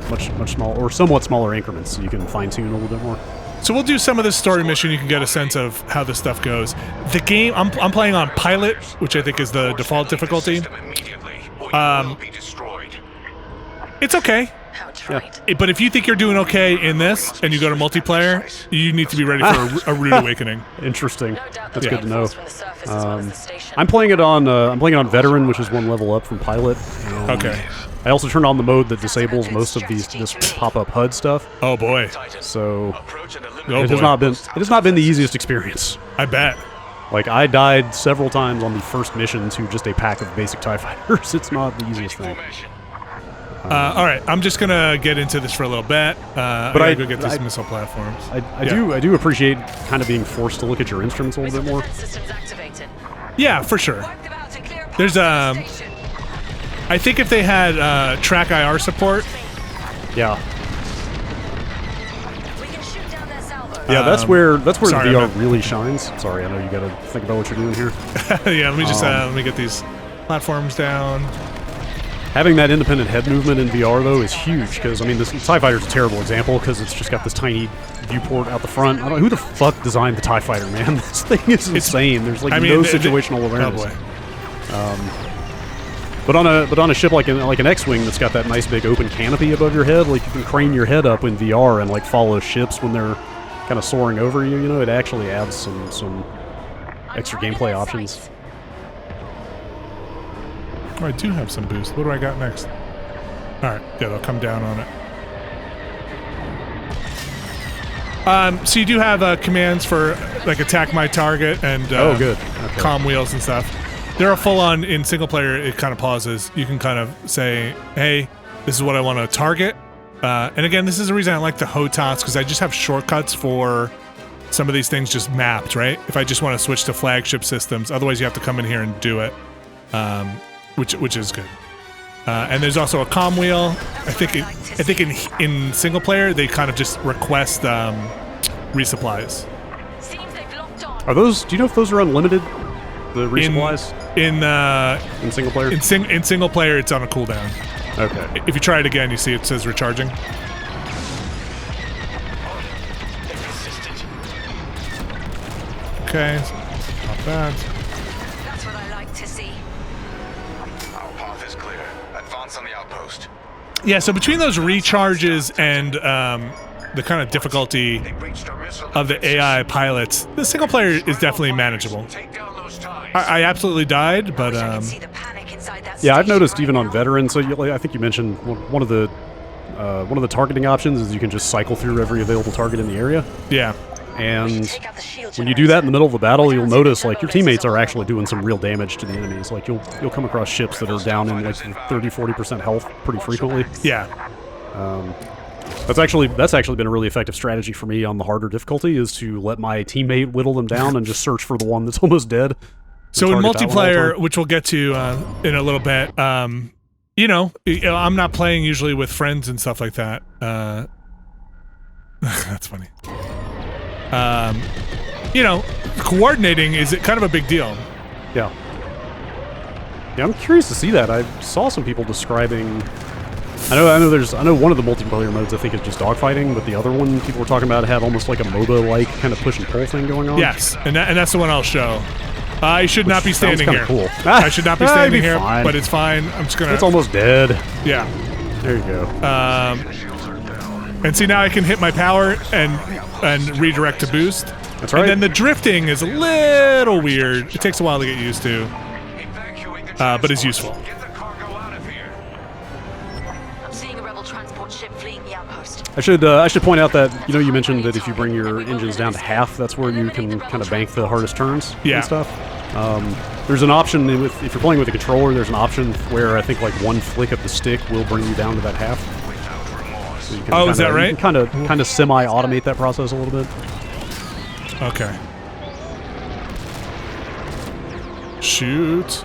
Speaker 2: smaller or somewhat smaller increments, so you can fine tune a little bit more.
Speaker 1: So we'll do some of this story mission. You can get a sense of how this stuff goes. The game I'm playing on Pilot, which I think is the default difficulty. It's okay.
Speaker 2: Yeah.
Speaker 1: But if you think you're doing okay in this and you go to multiplayer, you need to be ready for a rude awakening.
Speaker 2: Interesting. That's good to know. I'm playing it on Veteran, which is one level up from Pilot.
Speaker 1: Okay.
Speaker 2: I also turned on the mode that disables most of this pop-up HUD stuff.
Speaker 1: Oh boy.
Speaker 2: So it has not been the easiest experience.
Speaker 1: I bet.
Speaker 2: Like, I died several times on the first mission to just a pack of basic TIE fighters. It's not the easiest thing.
Speaker 1: All right, I'm just gonna get into this for a little bit. But I gotta go get these missile platforms.
Speaker 2: I do appreciate kind of being forced to look at your instruments a little bit more.
Speaker 1: Yeah, for sure. There's I think if they had track IR support.
Speaker 2: Yeah.
Speaker 7: We can shoot down their salvos.
Speaker 2: Yeah, that's where
Speaker 1: sorry,
Speaker 2: the VR really shines. Sorry, I know you got to think about what you're doing here.
Speaker 1: Yeah, let me just let me get these platforms down.
Speaker 2: Having that independent head movement in VR though is huge because I mean this TIE Fighter is a terrible example because it's just got this tiny viewport out the front. I don't know who the fuck designed the TIE Fighter, man. This thing is insane. There's like no situational awareness.
Speaker 1: Oh boy.
Speaker 2: But on a ship like an X-wing that's got that nice big open canopy above your head, like you can crane your head up in VR and like follow ships when they're kind of soaring over you. You know, it actually adds some extra gameplay options.
Speaker 1: Oh, I do have some boost. What do I got next? Alright, good, I'll come down on it. So you do have commands for like attack my target and
Speaker 2: oh, good. Okay.
Speaker 1: comm wheels and stuff. They're a full-on, in single player, it kind of pauses. You can kind of say, hey, this is what I want to target. And again, this is the reason I like the HOTAS, because I just have shortcuts for some of these things just mapped, right? If I just want to switch to flagship systems, otherwise you have to come in here and do it. Which is good. And there's also a comm wheel. I think in single player they kind of just request resupplies.
Speaker 2: Are those? Do you know if those are unlimited? The resupplies in single player.
Speaker 1: In single player, it's on a cooldown.
Speaker 2: Okay.
Speaker 1: If you try it again, you see it says recharging. Okay, not bad.
Speaker 10: That's what I like to see.
Speaker 5: Our path is clear. Advance on the outpost.
Speaker 1: Yeah, so between those recharges and the kind of difficulty of the AI pilots, the single player is definitely manageable. I absolutely died, but
Speaker 2: yeah, I've noticed even on veterans. So I think you mentioned one of the targeting options is you can just cycle through every available target in the area.
Speaker 1: Yeah.
Speaker 2: And when you do that in the middle of the battle, you'll notice like your teammates are actually doing some real damage to the enemies. Like you'll come across ships that are down in like 30-40% health pretty frequently.
Speaker 1: Yeah.
Speaker 2: That's actually been a really effective strategy for me on the harder difficulty is to let my teammate whittle them down and just search for the one that's almost dead.
Speaker 1: So in multiplayer, which we'll get to in a little bit, you know, I'm not playing usually with friends and stuff like that. That's funny. You know, coordinating is kind of a big deal.
Speaker 2: Yeah. Yeah, I'm curious to see that. I saw some people describing. I know one of the multiplayer modes I think is just dogfighting, but the other one people were talking about had almost like a MOBA-like kind of push and pull thing going on.
Speaker 1: Yes, and that's the one I'll show. I should not be standing here.
Speaker 2: Cool.
Speaker 1: I should not be standing here,
Speaker 2: fine.
Speaker 1: but it's fine. I'm just gonna.
Speaker 2: It's almost dead.
Speaker 1: Yeah.
Speaker 2: There you go.
Speaker 1: And see, now I can hit my power and redirect to boost.
Speaker 2: That's right.
Speaker 1: And then the drifting is a little weird. It takes a while to get used to, but is useful.
Speaker 2: I should point out that you mentioned that if you bring your engines down to half, that's where you can kind of bank the hardest turns and stuff. There's an option if you're playing with a controller. There's an option where I think like one flick of the stick will bring you down to that half. So you can
Speaker 1: is that right?
Speaker 2: You can kind of semi-automate that process a little bit.
Speaker 1: Okay. Shoot.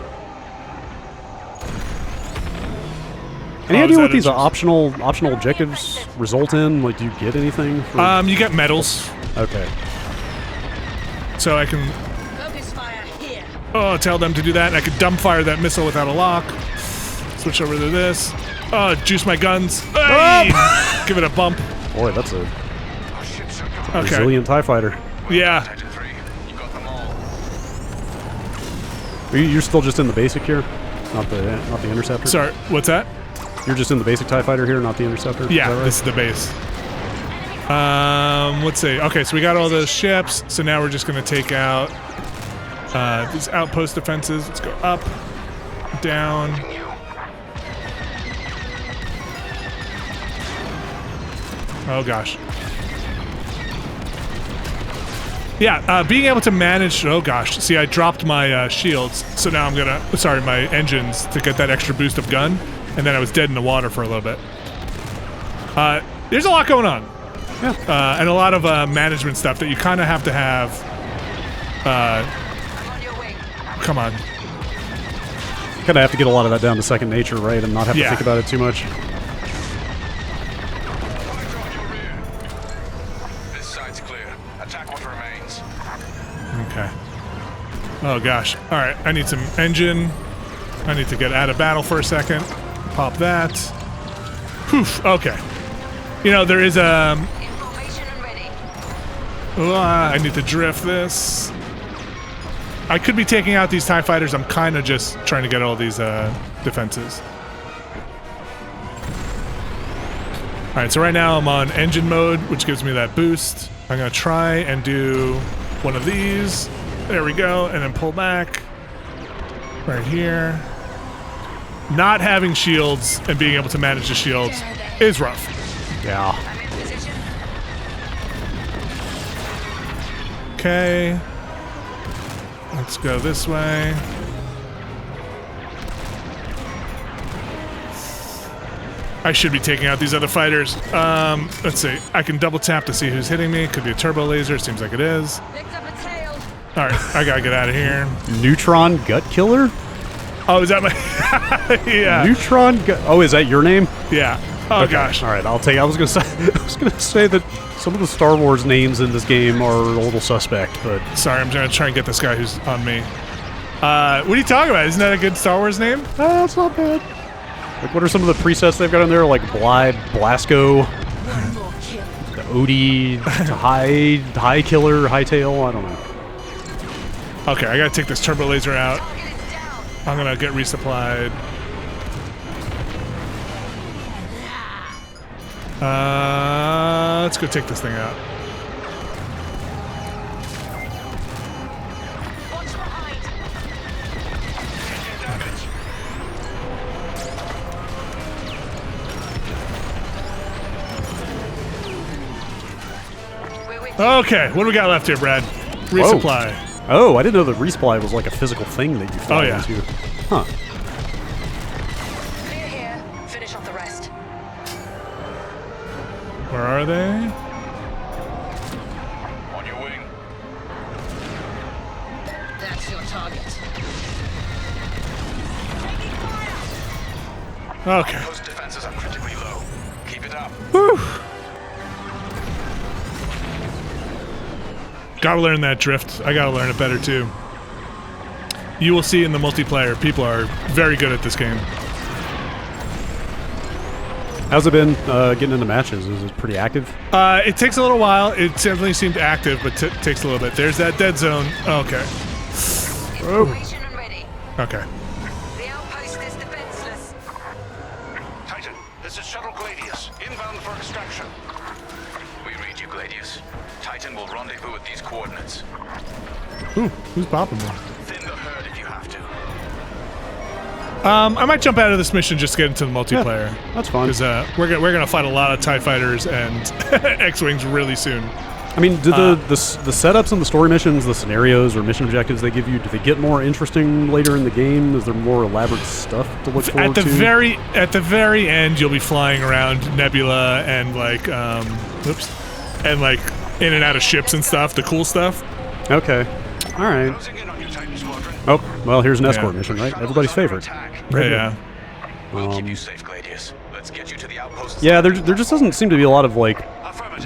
Speaker 2: Any idea what these optional objectives result in? Like, do you get anything?
Speaker 1: You get medals.
Speaker 2: Okay.
Speaker 1: So I can.
Speaker 10: Focus fire here.
Speaker 1: Oh, tell them to do that. And I could dumbfire that missile without a lock. Switch over to this. Oh, juice my guns. Hey! Give it a bump.
Speaker 2: Boy, that's a resilient TIE fighter.
Speaker 1: Yeah.
Speaker 2: You're still just in the basic here, not the interceptor.
Speaker 1: Sorry, what's that?
Speaker 2: You're just in the basic TIE fighter here, not the interceptor?
Speaker 1: Yeah,
Speaker 2: right?
Speaker 1: This is the base. Let's see. Okay, so we got all those ships. So now we're just going to take out these outpost defenses. Let's go up, down. Oh, gosh. Yeah, being able to manage... Oh, gosh. See, I dropped my shields. So now I'm going to... Sorry, my engines to get that extra boost of gun. And then I was dead in the water for a little bit. There's a lot going on.
Speaker 2: Yeah.
Speaker 1: And a lot of management stuff that you kind of have to have. Come on.
Speaker 2: You kind of have to get a lot of that down to second nature, right? And not have to think about it too much.
Speaker 5: This side's clear.
Speaker 1: Okay. Oh gosh. All right. I need some engine. I need to get out of battle for a second. Pop that. Poof. Okay. You know, there is a... I need to drift this. I could be taking out these TIE fighters. I'm kind of just trying to get all these defenses. All right, so right now I'm on engine mode, which gives me that boost. I'm going to try and do one of these. There we go, and then pull back. Right here. Not having shields and being able to manage the shields is rough.
Speaker 2: Yeah.
Speaker 1: Okay. Let's go this way. I should be taking out these other fighters. Let's see. I can double tap to see who's hitting me. Could be a turbo laser. Seems like it is. All right, I gotta get out of here.
Speaker 2: Neutron Gut Killer?
Speaker 1: Oh, is that my... yeah.
Speaker 2: Neutron Gut... Oh, is that your name?
Speaker 1: Yeah. Oh,
Speaker 2: okay.
Speaker 1: Gosh.
Speaker 2: All right, I'll take... I was gonna say that some of the Star Wars names in this game are a little suspect, but...
Speaker 1: Sorry, I'm gonna try and get this guy who's on me. What are you talking about? Isn't that a good Star Wars name?
Speaker 2: That's not bad. Like, what are some of the presets they've got in there? Like Blasco, the Odie, High Killer, Hightail, I don't know.
Speaker 1: Okay, I gotta take this turbo laser out. I'm gonna get resupplied. Let's go take this thing out. Okay, what do we got left here, Brad? Resupply.
Speaker 2: Whoa. Oh, I didn't know that resupply was like a physical thing that you fly into. Huh.
Speaker 10: Clear here. Finish off the rest.
Speaker 1: Where are they?
Speaker 5: On your wing.
Speaker 10: That's your target.
Speaker 1: Okay.
Speaker 5: Those defenses are critically low. Keep it up.
Speaker 1: Whew. Gotta learn that drift. I gotta learn it better too. You will see in the multiplayer, people are very good at this game.
Speaker 2: How's it been getting into matches? Is it pretty active?
Speaker 1: It takes a little while. It definitely seemed active, but takes a little bit. There's that dead zone. Okay. Oh. Okay.
Speaker 10: The outpost is defenseless.
Speaker 5: Titan, this is Shuttle Gladius, inbound for extraction. We read you, Gladius. Titan will rendezvous at these coordinates.
Speaker 1: Ooh, who's popping me?
Speaker 5: Thin the herd if you have to.
Speaker 1: I might jump out of this mission just to get into the multiplayer.
Speaker 2: Yeah, that's fine.
Speaker 1: Because we're gonna fight a lot of TIE fighters and X-wings really soon.
Speaker 2: I mean, do the setups and the story missions, the scenarios or mission objectives they give you, do they get more interesting later in the game? Is there more elaborate stuff to look forward to?
Speaker 1: At the very end, you'll be flying around Nebula and like, and like in and out of ships and stuff. The cool stuff.
Speaker 2: Okay. All right. Oh, well, here's an escort mission, right? Everybody's favorite.
Speaker 1: Yeah.
Speaker 5: We'll keep you safe, Gladius. Let's get you to the outpost.
Speaker 2: Yeah, there just doesn't seem to be a lot of like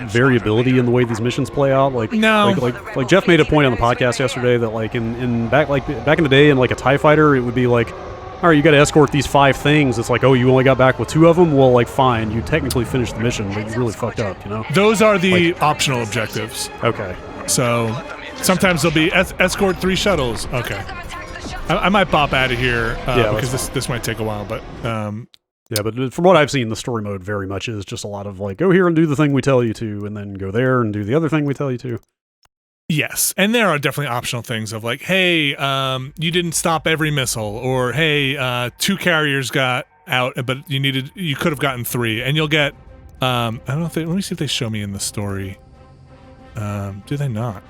Speaker 2: variability in the way these missions play out. Like,
Speaker 1: no.
Speaker 2: Like Jeff made a point on the podcast yesterday that like in back in the day in like a TIE fighter, it would be like, all right, you got to escort these 5 things. It's like, oh, you only got back with 2 of them. Well, like, fine, you technically finished the mission, but you really fucked up, you know.
Speaker 1: Those are the optional objectives.
Speaker 2: Okay.
Speaker 1: So sometimes there'll be escort 3 shuttles. Okay. I might bop out of here because this might take a while, but
Speaker 2: yeah, but from what I've seen, the story mode very much is just a lot of like, go here and do the thing we tell you to, and then go there and do the other thing we tell you to.
Speaker 1: Yes, and there are definitely optional things of like, hey, you didn't stop every missile, or hey, 2 carriers got out, but you could have gotten 3, and you'll get. I don't know if let me see if they show me in the story. Do they not?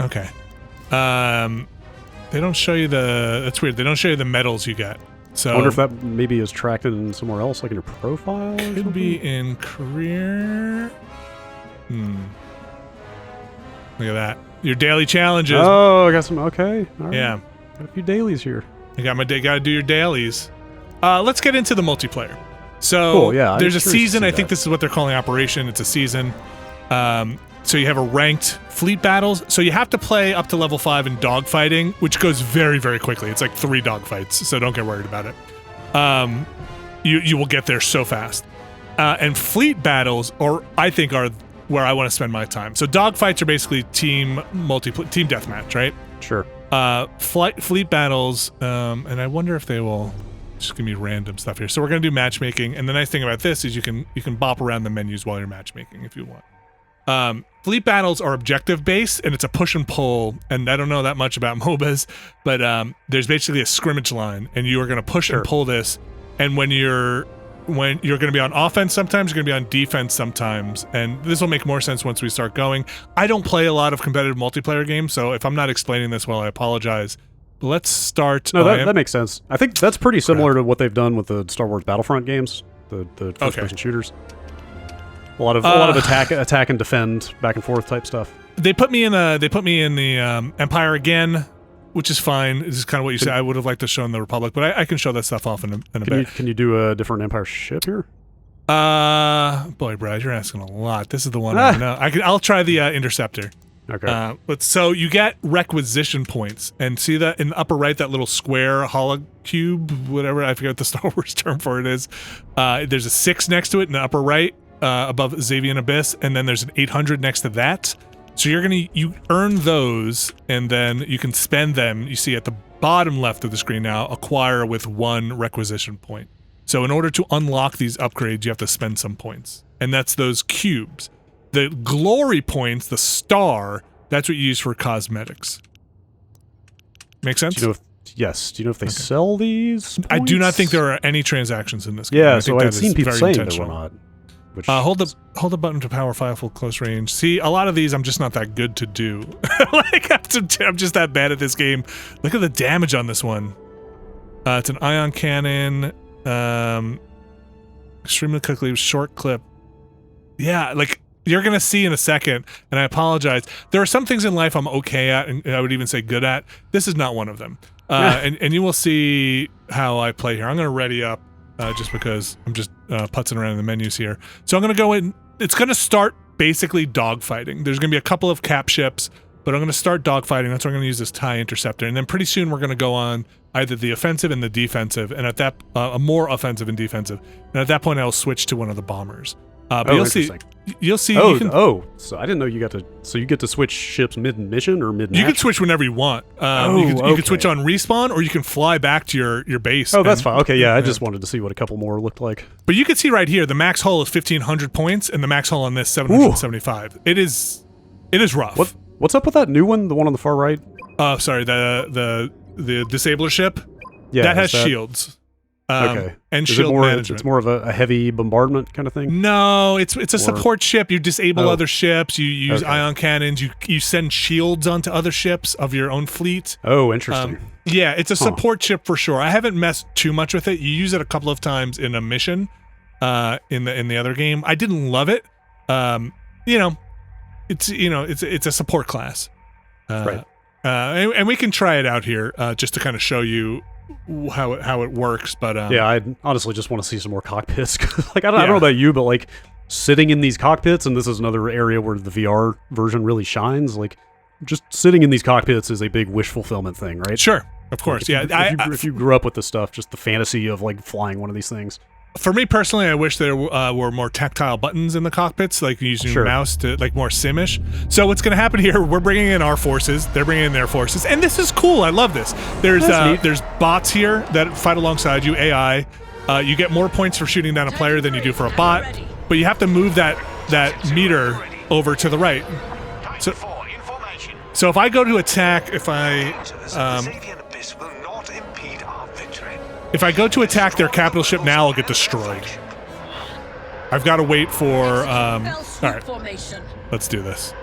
Speaker 1: Okay. They don't show you that's weird. They don't show you the medals you get. So
Speaker 2: I wonder if that maybe is tracked in somewhere else, like in your profile.
Speaker 1: Could be in career. Look at that. Your daily challenges.
Speaker 2: Oh, I got some. Okay. All right.
Speaker 1: Yeah.
Speaker 2: Got a few dailies here.
Speaker 1: I got my day. Got to do your dailies. Let's get into the multiplayer. So
Speaker 2: cool, yeah,
Speaker 1: there's a season. I think this is what they're calling Operation. It's a season. So you have a ranked fleet battles. So you have to play up to level 5 in dogfighting, which goes very, very quickly. It's like 3 dogfights, so don't get worried about it. You will get there so fast. And fleet battles, I think, are where I want to spend my time. So dogfights are basically team deathmatch, right?
Speaker 2: Sure.
Speaker 1: Fleet battles, and I wonder if they will just give me random stuff here. So we're gonna do matchmaking, and the nice thing about this is you can bop around the menus while you're matchmaking if you want. Fleet battles are objective based, and it's a push and pull. And I don't know that much about MOBAs, but there's basically a scrimmage line, and you are gonna push and pull this. And when you're gonna be on offense sometimes, you're gonna be on defense sometimes, and this will make more sense once we start going. I don't play a lot of competitive multiplayer games, so if I'm not explaining this well, I apologize. But let's start.
Speaker 2: No, that makes sense. I think that's pretty similar to what they've done with the Star Wars Battlefront games, the first-person shooters. A lot of attack and defend, back and forth type stuff.
Speaker 1: They put me in the Empire again, which is fine. This is kind of what you said. I would have liked to show in the Republic, but I can show that stuff off in a bit.
Speaker 2: Can you do a different Empire ship here?
Speaker 1: Boy, Brad, you're asking a lot. This is the one I know. I'll try the Interceptor.
Speaker 2: Okay.
Speaker 1: But so you get requisition points, and see that in the upper right, that little square holocube, whatever, I forget what the Star Wars term for it is. There's a 6 next to it in the upper right, above Xavian Abyss, and then there's an 800 next to that. So you earn those, and then you can spend them. You see at the bottom left of the screen now, acquire with 1 requisition point. So in order to unlock these upgrades, you have to spend some points, and that's those cubes. The glory points, the star, that's what you use for cosmetics. Make sense?
Speaker 2: Do you know if they sell these points?
Speaker 1: I do not think there are any transactions in this game.
Speaker 2: Yeah, so I've seen people saying there were not.
Speaker 1: Hold the button to power full close range. See, a lot of these I'm just not that good to do. Like I'm just that bad at this game. Look at the damage on this one. It's an ion cannon, extremely quickly, short clip. Yeah, like you're gonna see in a second, and I apologize. There are some things in life I'm okay at, and I would even say good at. This is not one of them. And you will see how I play here. I'm gonna ready up. Just because I'm just putzing around in the menus here. So I'm going to go in. It's going to start basically dogfighting. There's going to be a couple of cap ships, but I'm going to start dogfighting. That's why I'm going to use this TIE Interceptor. And then pretty soon we're going to go on either the offensive and the defensive, and at that, more offensive and defensive. And at that point, I'll switch to one of the bombers. But you'll see.
Speaker 2: So I didn't know you got to. So you get to switch ships mid-mission or mid-match?
Speaker 1: You can switch whenever you want. You can switch on respawn, or you can fly back to your base.
Speaker 2: Oh, that's fine. Okay, yeah, I just wanted to see what a couple more looked like.
Speaker 1: But you can see right here, the max hull is 1,500 points, and the max hull on this 775. Ooh. It is rough.
Speaker 2: What's up with that new one? The one on the far right?
Speaker 1: Sorry, the disabler ship.
Speaker 2: Yeah,
Speaker 1: that has shields.
Speaker 2: Okay.
Speaker 1: And shield management.
Speaker 2: It's more of a heavy bombardment kind of thing?
Speaker 1: No, it's a support ship. You disable other ships. You use ion cannons. You send shields onto other ships of your own fleet.
Speaker 2: Oh, interesting.
Speaker 1: Yeah, it's a support ship for sure. I haven't messed too much with it. You use it a couple of times in a mission in the other game. I didn't love it. It's a support class.
Speaker 2: Right.
Speaker 1: And we can try it out here just to kind of show you how it works, but
Speaker 2: yeah, I honestly just want to see some more cockpits. Like I don't know about you, but like sitting in these cockpits, and this is another area where the VR version really shines. Like just sitting in these cockpits is a big wish fulfillment thing, right?
Speaker 1: Sure, of course.
Speaker 2: If you grew up with this stuff, just the fantasy of like flying one of these things.
Speaker 1: For me personally, I wish there were more tactile buttons in the cockpits, like using your mouse to like more simish. So what's going to happen here? We're bringing in our forces, they're bringing in their forces, and this is cool. I love this. There's bots here that fight alongside you, AI. You get more points for shooting down a player than you do for a bot, but you have to move that meter over to the right. So if I go to attack, if I go to attack their capital ship now, I'll get destroyed. I've got to wait for... all right, let's do this.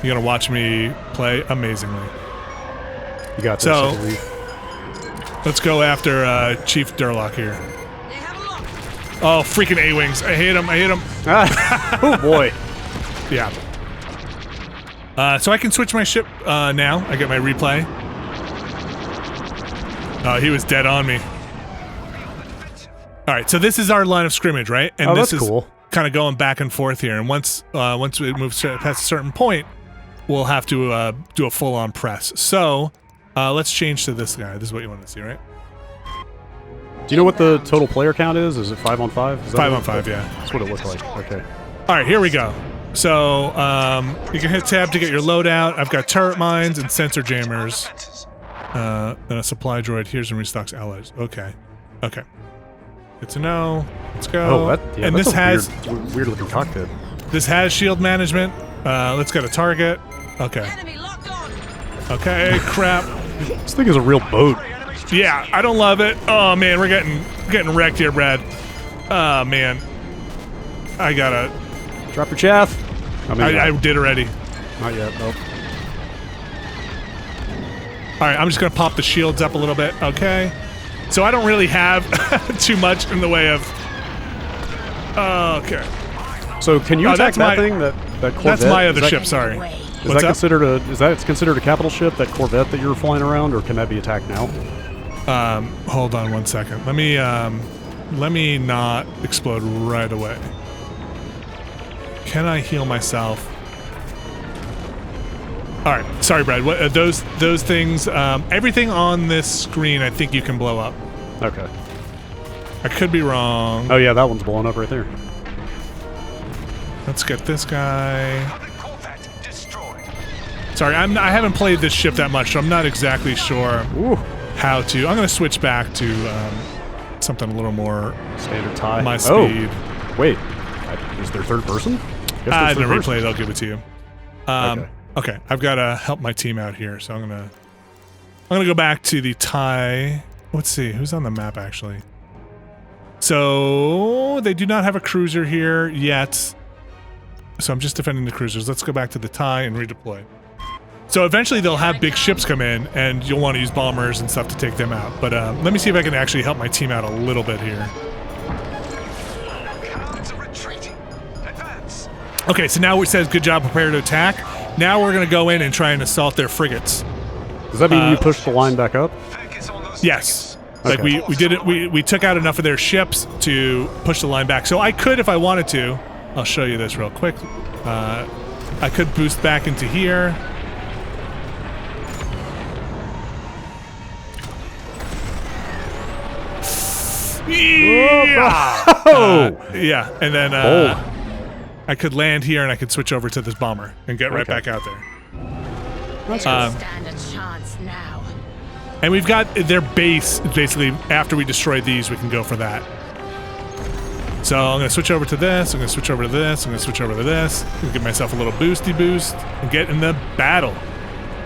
Speaker 1: You're going to watch me play amazingly.
Speaker 2: You got this,
Speaker 1: so,
Speaker 2: I believe.
Speaker 1: Let's go after Chief Durlock here. Oh, freaking A-Wings. I hate him.
Speaker 2: Oh, boy.
Speaker 1: Yeah. So I can switch my ship now. I get my replay. He was dead on me. All right, so this is our line of scrimmage, right? And
Speaker 2: that's cool.
Speaker 1: kind of going back and forth here, and once we move past a certain point, we'll have to do a full-on press. So let's change to this guy. This is what you want to see, right?
Speaker 2: Do you know what the total player count is? Is it 5 on 5?
Speaker 1: 5 on 5, yeah.
Speaker 2: That's what it looks like. Okay.
Speaker 1: All right, here we go. So you can hit tab to get your loadout. I've got turret mines and sensor jammers. Then a supply droid. Here's and restocks allies. Okay. Okay. Good to know. Let's go.
Speaker 2: Oh,
Speaker 1: and this has
Speaker 2: weird looking cockpit.
Speaker 1: This has shield management. Let's get a target. Okay. Okay, crap.
Speaker 2: This thing is a real boat.
Speaker 1: Yeah, I don't love it. Oh man, we're getting wrecked here, Brad. Oh man. I gotta
Speaker 2: drop your chaff.
Speaker 1: I did already.
Speaker 2: Not yet, nope.
Speaker 1: Alright, I'm just gonna pop the shields up a little bit. Okay. So I don't really have too much in the way of okay.
Speaker 2: So can you attack that thing? That Corvette?
Speaker 1: That's my other ship, sorry.
Speaker 2: Is that considered a capital ship, that Corvette that you're flying around, or can that be attacked now?
Speaker 1: Hold on 1 second. Let me not explode right away. Can I heal myself? All right, sorry, Brad. What those things? Everything on this screen, I think you can blow up.
Speaker 2: Okay.
Speaker 1: I could be wrong.
Speaker 2: Oh yeah, that one's blowing up right there.
Speaker 1: Let's get this guy. Sorry, I haven't played this ship that much, so I'm not exactly sure how to. I'm going to switch back to something a little more
Speaker 2: standard tie.
Speaker 1: My speed.
Speaker 2: Oh, wait, is there third person?
Speaker 1: I've never replayed. I'll give it to you. Okay, I've got to help my team out here, so I'm gonna go back to the tie. Let's see who's on the map actually. So they do not have a cruiser here yet. So I'm just defending the cruisers. Let's go back to the tie and redeploy. So eventually they'll have big ships come in, and you'll want to use bombers and stuff to take them out. But let me see if I can actually help my team out a little bit here. Okay, so now it says good job, prepare to attack. Now we're going to go in and try and assault their frigates.
Speaker 2: Does that mean you push the line back up?
Speaker 1: Yes.
Speaker 2: Okay.
Speaker 1: Like we did it. We took out enough of their ships to push the line back. So I could, if I wanted to, I'll show you this real quick. I could boost back into here. Yeah. Yeah, and then I could land here and I could switch over to this bomber and get right back out there.
Speaker 4: Stand a chance now.
Speaker 1: And we've got their base. Basically, after we destroy these, we can go for that. So I'm going to switch over to this. I'm going to switch over to this. I'm going to switch over to this. Give myself a little boosty boost and get in the battle.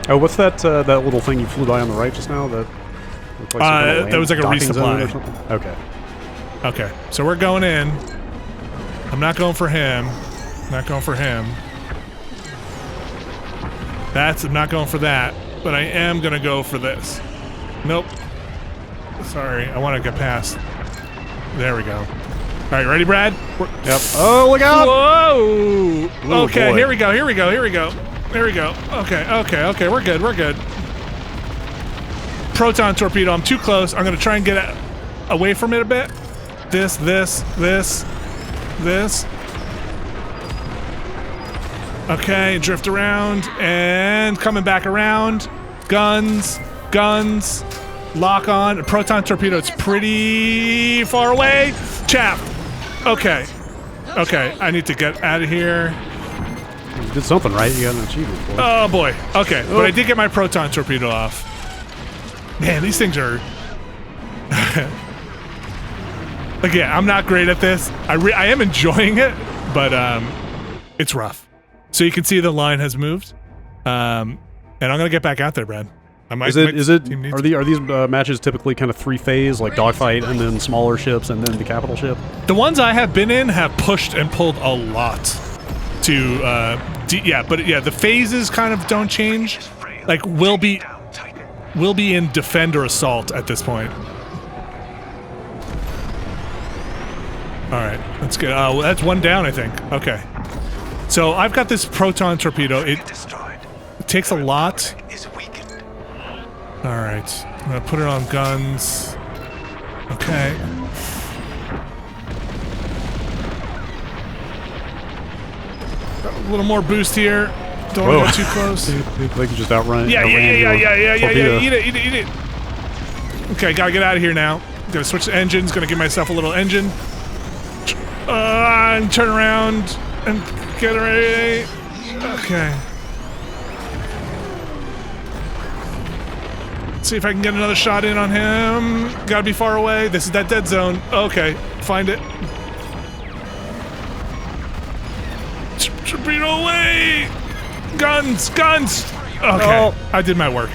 Speaker 2: Oh, what's that that little thing you flew by on the right just now? That
Speaker 1: was like a resupply.
Speaker 2: Or something? Okay.
Speaker 1: Okay. So we're going in. I'm not going for him. Not going for him. I'm not going for that. But I am going to go for this. Nope. Sorry. I want to get past. There we go. All right, ready, Brad?
Speaker 2: Yep. Oh, look out!
Speaker 1: Whoa!
Speaker 2: Oh,
Speaker 1: okay,
Speaker 2: boy.
Speaker 1: here we go. Here we go. Here we go. There we go. Okay. Okay. Okay. We're good. We're good. Proton Torpedo. I'm too close. I'm going to try and get away from it a bit. This. Okay, drift around and coming back around. Guns. Lock on. Proton Torpedo. It's pretty far away. Chaff. Okay. I need to get out of here.
Speaker 2: You did something right. You got an achievement for it.
Speaker 1: Oh boy. Okay, but I did get my Proton Torpedo off. Man, these things are. Again, I'm not great at this. I am enjoying it, but it's rough. So you can see the line has moved, and I'm gonna get back out there, Brad.
Speaker 2: Are these matches typically kind of three-phase, like dogfight, and then smaller ships, and then the capital ship?
Speaker 1: The ones I have been in have pushed and pulled a lot. The phases kind of don't change. Like we'll be in defend or assault at this point. All right, let's get. That's one down, I think. Okay. So I've got this Proton Torpedo. It takes a lot. All right, I'm gonna put it on guns. Okay. little more boost here. Don't want to go too close.
Speaker 2: Like you just outrun.
Speaker 1: Yeah. Eat it. Okay, gotta get out of here now. Gonna switch the engines. Gonna give myself a little engine. And turn around and get ready. Okay. See if I can get another shot in on him. Gotta be far away. This is that dead zone. Okay, find it. Torpedo away! Guns! Okay, I did my work.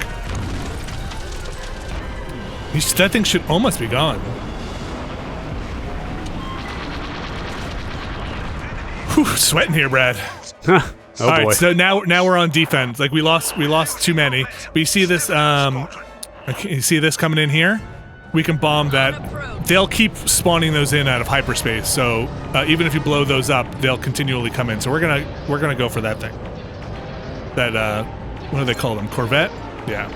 Speaker 1: That thing should almost be gone. Whew, sweating here, Brad.
Speaker 2: Oh
Speaker 1: All right,
Speaker 2: boy.
Speaker 1: so now we're on defense. Like we lost too many. But you see this you see this coming in here? We can bomb that. They'll keep spawning those in out of hyperspace. So even if you blow those up, they'll continually come in. So we're gonna go for that thing. That what do they call them? Corvette? Yeah.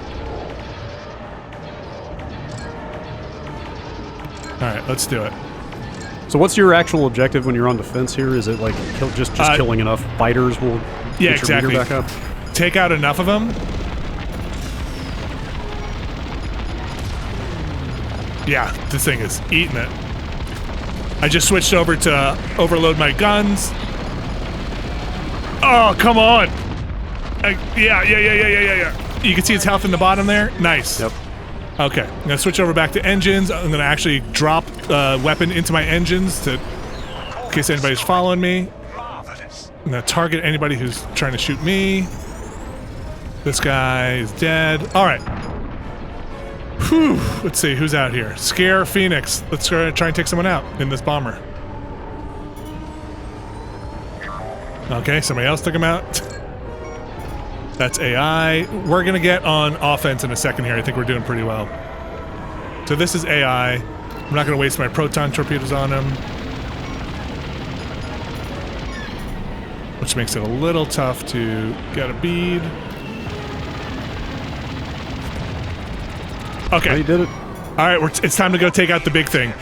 Speaker 1: All right, let's do it.
Speaker 2: So what's your actual objective when you're on defense here? Is it like just killing enough fighters will get your meter back up?
Speaker 1: Take out enough of them. Yeah, this thing is eating it. I just switched over to overload my guns. Oh, come on. Yeah. You can see its health in the bottom there. Nice.
Speaker 2: Yep.
Speaker 1: Okay, I'm gonna switch over back to engines. I'm gonna actually drop weapon into my engines in case anybody's following me. I'm gonna target anybody who's trying to shoot me. This guy is dead. All right. Whew. Let's see who's out here. Scare Phoenix. Let's try and take someone out in this bomber. Okay, somebody else took him out. That's AI. We're gonna get on offense in a second here. I think we're doing pretty well. So this is AI. I'm not gonna waste my proton torpedoes on him. Which makes it a little tough to get a bead. Okay.
Speaker 2: Oh, you did it.
Speaker 1: All right, it's time to go take out the big thing.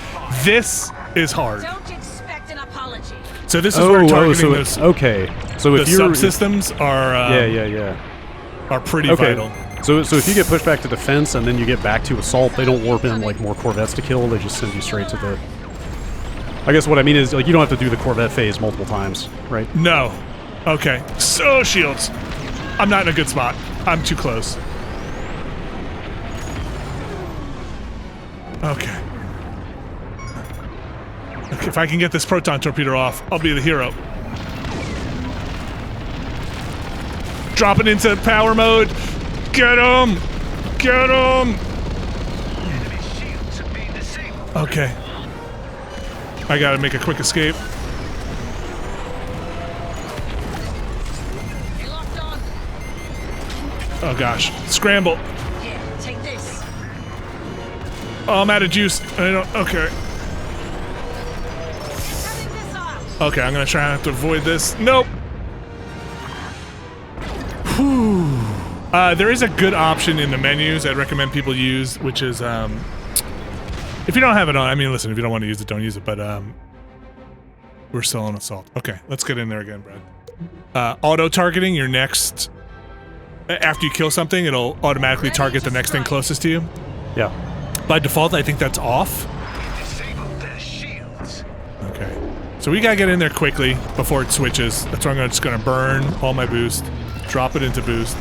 Speaker 1: This is hard.
Speaker 11: Don't expect an apology.
Speaker 1: So this is where targeting those.
Speaker 2: Okay. So if
Speaker 1: the
Speaker 2: you're
Speaker 1: subsystems are are pretty vital.
Speaker 2: So if you get pushed back to defense and then you get back to assault, they don't warp in like more Corvettes to kill. They just send you straight to the. I guess what I mean is like you don't have to do the Corvette phase multiple times, right?
Speaker 1: No. Okay. So shields. I'm not in a good spot. I'm too close. Okay. Okay, if I can get this proton torpedo off, I'll be the hero. Drop it into power mode. Get him! Get him! Okay. I gotta make a quick escape. Oh gosh. Scramble.
Speaker 11: Here, take this.
Speaker 1: Oh, I'm out of juice. I don't. Okay. Okay, I'm gonna try to avoid this. Nope. Whew. There is a good option in the menus I'd recommend people use, which is if you don't have it on. I mean, listen, if you don't want to use it, don't use it. But we're still on assault. Okay, let's get in there again, Brad. Auto targeting your next. After you kill something, it'll automatically target the next thing closest to you.
Speaker 2: Yeah.
Speaker 1: By default, I think that's off. Okay. So we gotta get in there quickly before it switches. That's why I'm just gonna burn all my boost, drop it into boost.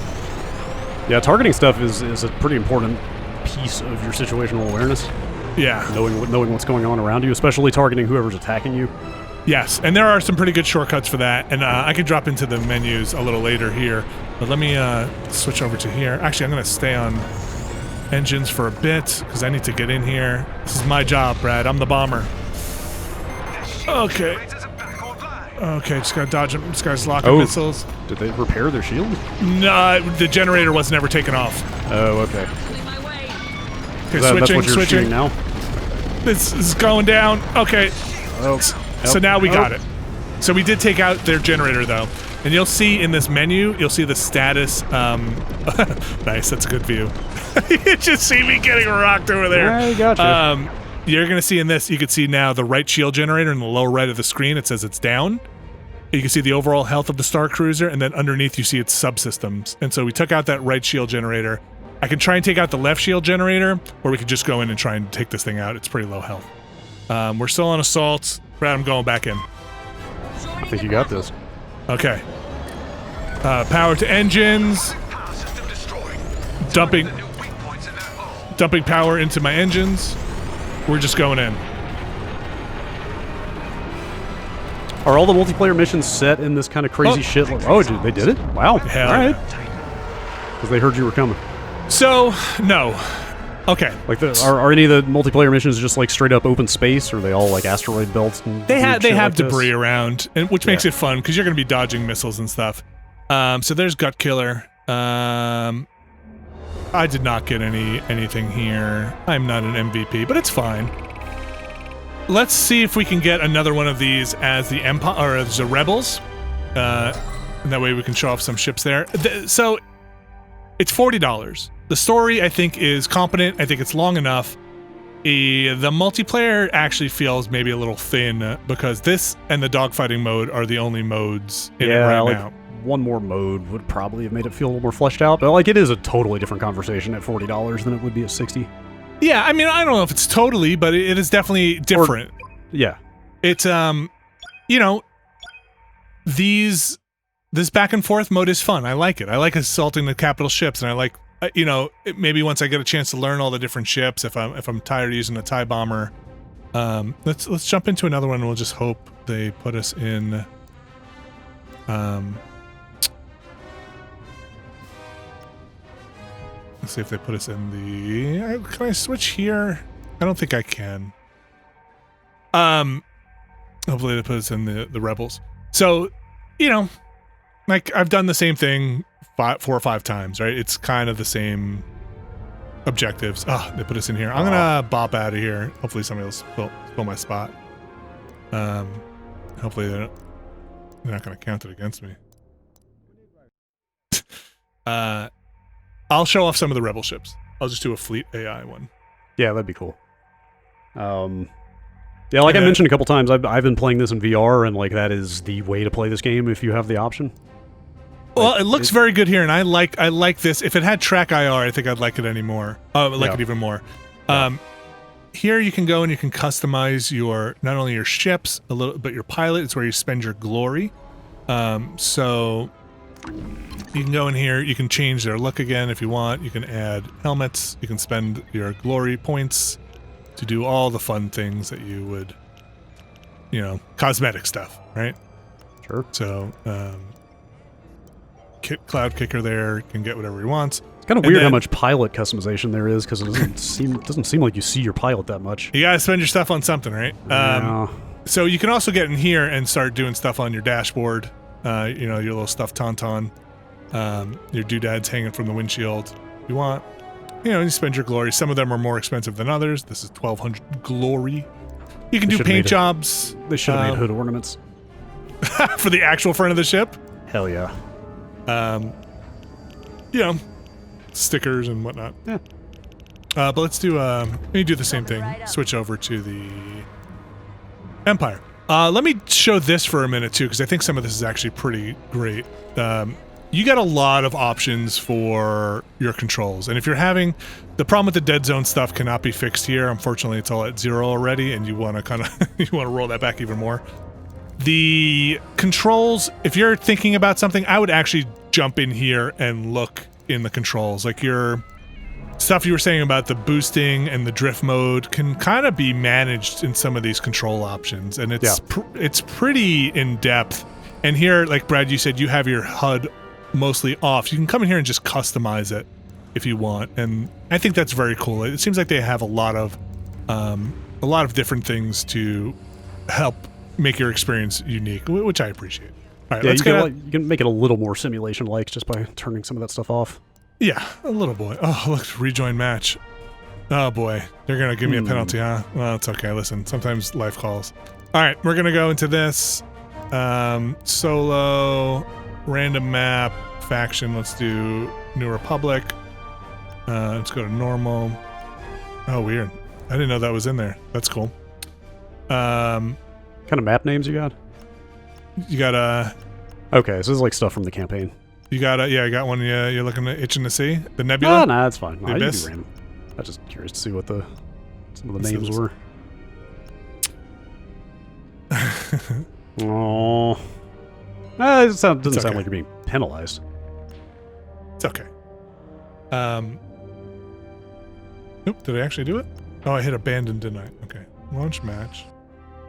Speaker 2: Yeah, targeting stuff is a pretty important piece of your situational awareness.
Speaker 1: Yeah.
Speaker 2: Knowing what's going on around you, especially targeting whoever's attacking you.
Speaker 1: Yes, and there are some pretty good shortcuts for that, and I could drop into the menus a little later here, but let me switch over to here. Actually, I'm gonna stay on engines for a bit, because I need to get in here. This is my job, Brad. I'm the bomber. Okay. Okay, just gotta dodge him. This guy's locking missiles.
Speaker 2: Did they repair their shield?
Speaker 1: No, the generator was never taken off.
Speaker 2: Oh, okay.
Speaker 1: Okay,
Speaker 2: that's what you're shooting now?
Speaker 1: This is going down. Okay.
Speaker 2: Oh.
Speaker 1: So now we got it. So we did take out their generator, though. And you'll see in this menu, you'll see the status. Nice, that's a good view. You just see me getting rocked over there.
Speaker 2: I gotcha.
Speaker 1: You're going to see in this, you can see now the right shield generator in the lower right of the screen. It says it's down. You can see the overall health of the Star Cruiser, and then underneath you see its subsystems. And so we took out that right shield generator. I can try and take out the left shield generator, or we could just go in and try and take this thing out. It's pretty low health. We're still on assault. Brad, I'm going back in.
Speaker 2: I think you got this.
Speaker 1: Okay. Power to engines. Dumping power into my engines. We're just going in.
Speaker 2: Are all the multiplayer missions set in this kind of crazy shit? Like, oh, dude, they did it? Wow.
Speaker 1: Hell
Speaker 2: all right.
Speaker 1: yeah.
Speaker 2: Because they heard you were coming.
Speaker 1: So, no. Okay.
Speaker 2: Like, are any of the multiplayer missions just like straight up open space, or are they all like asteroid belts? And
Speaker 1: they have
Speaker 2: like
Speaker 1: debris
Speaker 2: this?
Speaker 1: around, and which makes it fun because you're going to be dodging missiles and stuff. So there's Gut Killer. I did not get anything here. I'm not an MVP, but it's fine. Let's see if we can get another one of these as the Empire or as the Rebels. And that way we can show off some ships there. So it's $40. The story, I think, is competent. I think it's long enough. The multiplayer actually feels maybe a little thin because this and the dogfighting mode are the only modes in it right now.
Speaker 2: One more mode would probably have made it feel a little more fleshed out, but like it is a totally different conversation at $40 than it would be at $60.
Speaker 1: Yeah, I mean, I don't know if it's totally, but it is definitely different.
Speaker 2: Yeah.
Speaker 1: It's you know, this back and forth mode is fun. I like it. I like assaulting the capital ships, and I like maybe once I get a chance to learn all the different ships, if I'm tired of using a TIE bomber, let's jump into another one, and we'll just hope they put us in let's see if they put us in the... Can I switch here? I don't think I can. Hopefully they put us in the Rebels. So, like I've done the same thing 4 or 5 times, right? It's kind of the same objectives. Oh, they put us in here. I'm gonna bop out of here. Hopefully somebody will fill my spot. Hopefully they're not gonna count it against me. I'll show off some of the Rebel ships. I'll just do a fleet AI one.
Speaker 2: Yeah, that'd be cool. Yeah, like I mentioned a couple times, I've been playing this in VR, and like that is the way to play this game if you have the option.
Speaker 1: Well, it looks very good here, and I like this. If it had track IR, I think I'd like it anymore. It even more. Yeah. Here you can go and you can customize not only your ships a little, but your pilot. It's where you spend your glory. So you can go in here. You can change their look again if you want. You can add helmets. You can spend your glory points to do all the fun things that you would, cosmetic stuff, right?
Speaker 2: Sure.
Speaker 1: So, Cloud Kicker there can get whatever he wants.
Speaker 2: It's kind of weird how much pilot customization there is because it doesn't seem like you see your pilot that much.
Speaker 1: You gotta spend your stuff on something, right?
Speaker 2: Yeah.
Speaker 1: So you can also get in here and start doing stuff on your dashboard. Your little stuffed tauntaun, your doodads hanging from the windshield. If you want. You spend your glory. Some of them are more expensive than others. This is 1,200 glory. You can do paint jobs.
Speaker 2: They should have made hood ornaments.
Speaker 1: For the actual front of the ship?
Speaker 2: Hell yeah.
Speaker 1: Stickers and whatnot. Yeah. But let's do, let me do the same thing. Switch over to the Empire. Let me show this for a minute too, because I think some of this is actually pretty great. You got a lot of options for your controls, and if you're having the problem with the dead zone stuff cannot be fixed here. Unfortunately, it's all at 0 already, and you want to roll that back even more. The controls, if you're thinking about something, I would actually jump in here and look in the controls. Like your stuff you were saying about the boosting and the drift mode can kind of be managed in some of these control options, and it's pretty in depth. And here, like Brad, you said, you have your HUD mostly off. You can come in here and just customize it if you want, and I think that's very cool. It seems like they have a lot of different things to help make your experience unique, which I appreciate. All right,
Speaker 2: let's get you can make it a little more simulation-like just by turning some of that stuff off.
Speaker 1: Yeah, a little boy. Oh, look, rejoin match. Oh boy, they're gonna give me a penalty, huh? Well, it's okay. Listen, sometimes life calls. All right, we're gonna go into this solo. Random map, faction, let's do New Republic. Let's go to normal. Oh, weird. I didn't know that was in there. That's cool.
Speaker 2: What kind of map names you got?
Speaker 1: You got a.
Speaker 2: Okay, so this is like stuff from the campaign.
Speaker 1: You got a. Yeah, I got one. Yeah, you're looking at itching to see the nebula.
Speaker 2: Nah, that's fine.
Speaker 1: The
Speaker 2: Nah, you can
Speaker 1: abyss?
Speaker 2: do random. I'm just curious to see what some of the names were. Oh, it doesn't sound like you're being penalized.
Speaker 1: It's okay. Oop, did I actually do it? Oh, I hit abandon, didn't I? Okay. Launch match.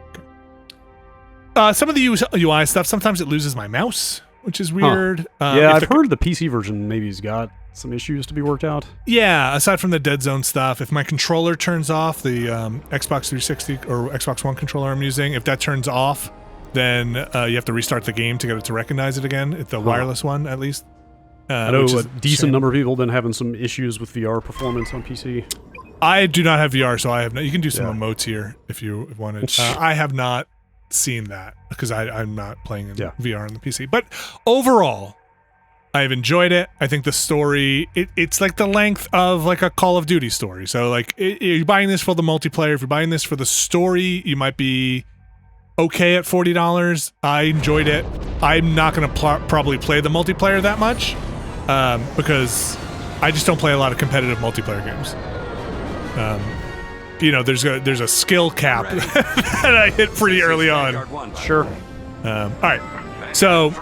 Speaker 1: Okay. Some of the UI stuff, sometimes it loses my mouse, which is weird.
Speaker 2: Yeah, I've heard the PC version maybe has got some issues to be worked out.
Speaker 1: Yeah, aside from the dead zone stuff, if my controller turns off, the Xbox 360 or Xbox One controller I'm using, if that turns off, then you have to restart the game to get it to recognize it again. The wireless one, at least.
Speaker 2: I know a decent number of people have been having some issues with VR performance on PC.
Speaker 1: I do not have VR, so I have no. You can do some emotes here if you wanted. I have not seen that because I'm not playing in VR on the PC. But overall, I've enjoyed it. I think the story, it's like the length of like a Call of Duty story. So like, you're buying this for the multiplayer. If you're buying this for the story, you might be okay at $40. I enjoyed it. I'm not going to probably play the multiplayer that much because I just don't play a lot of competitive multiplayer games. You know, there's a skill cap that I hit pretty early on.
Speaker 2: Sure.
Speaker 1: All right. So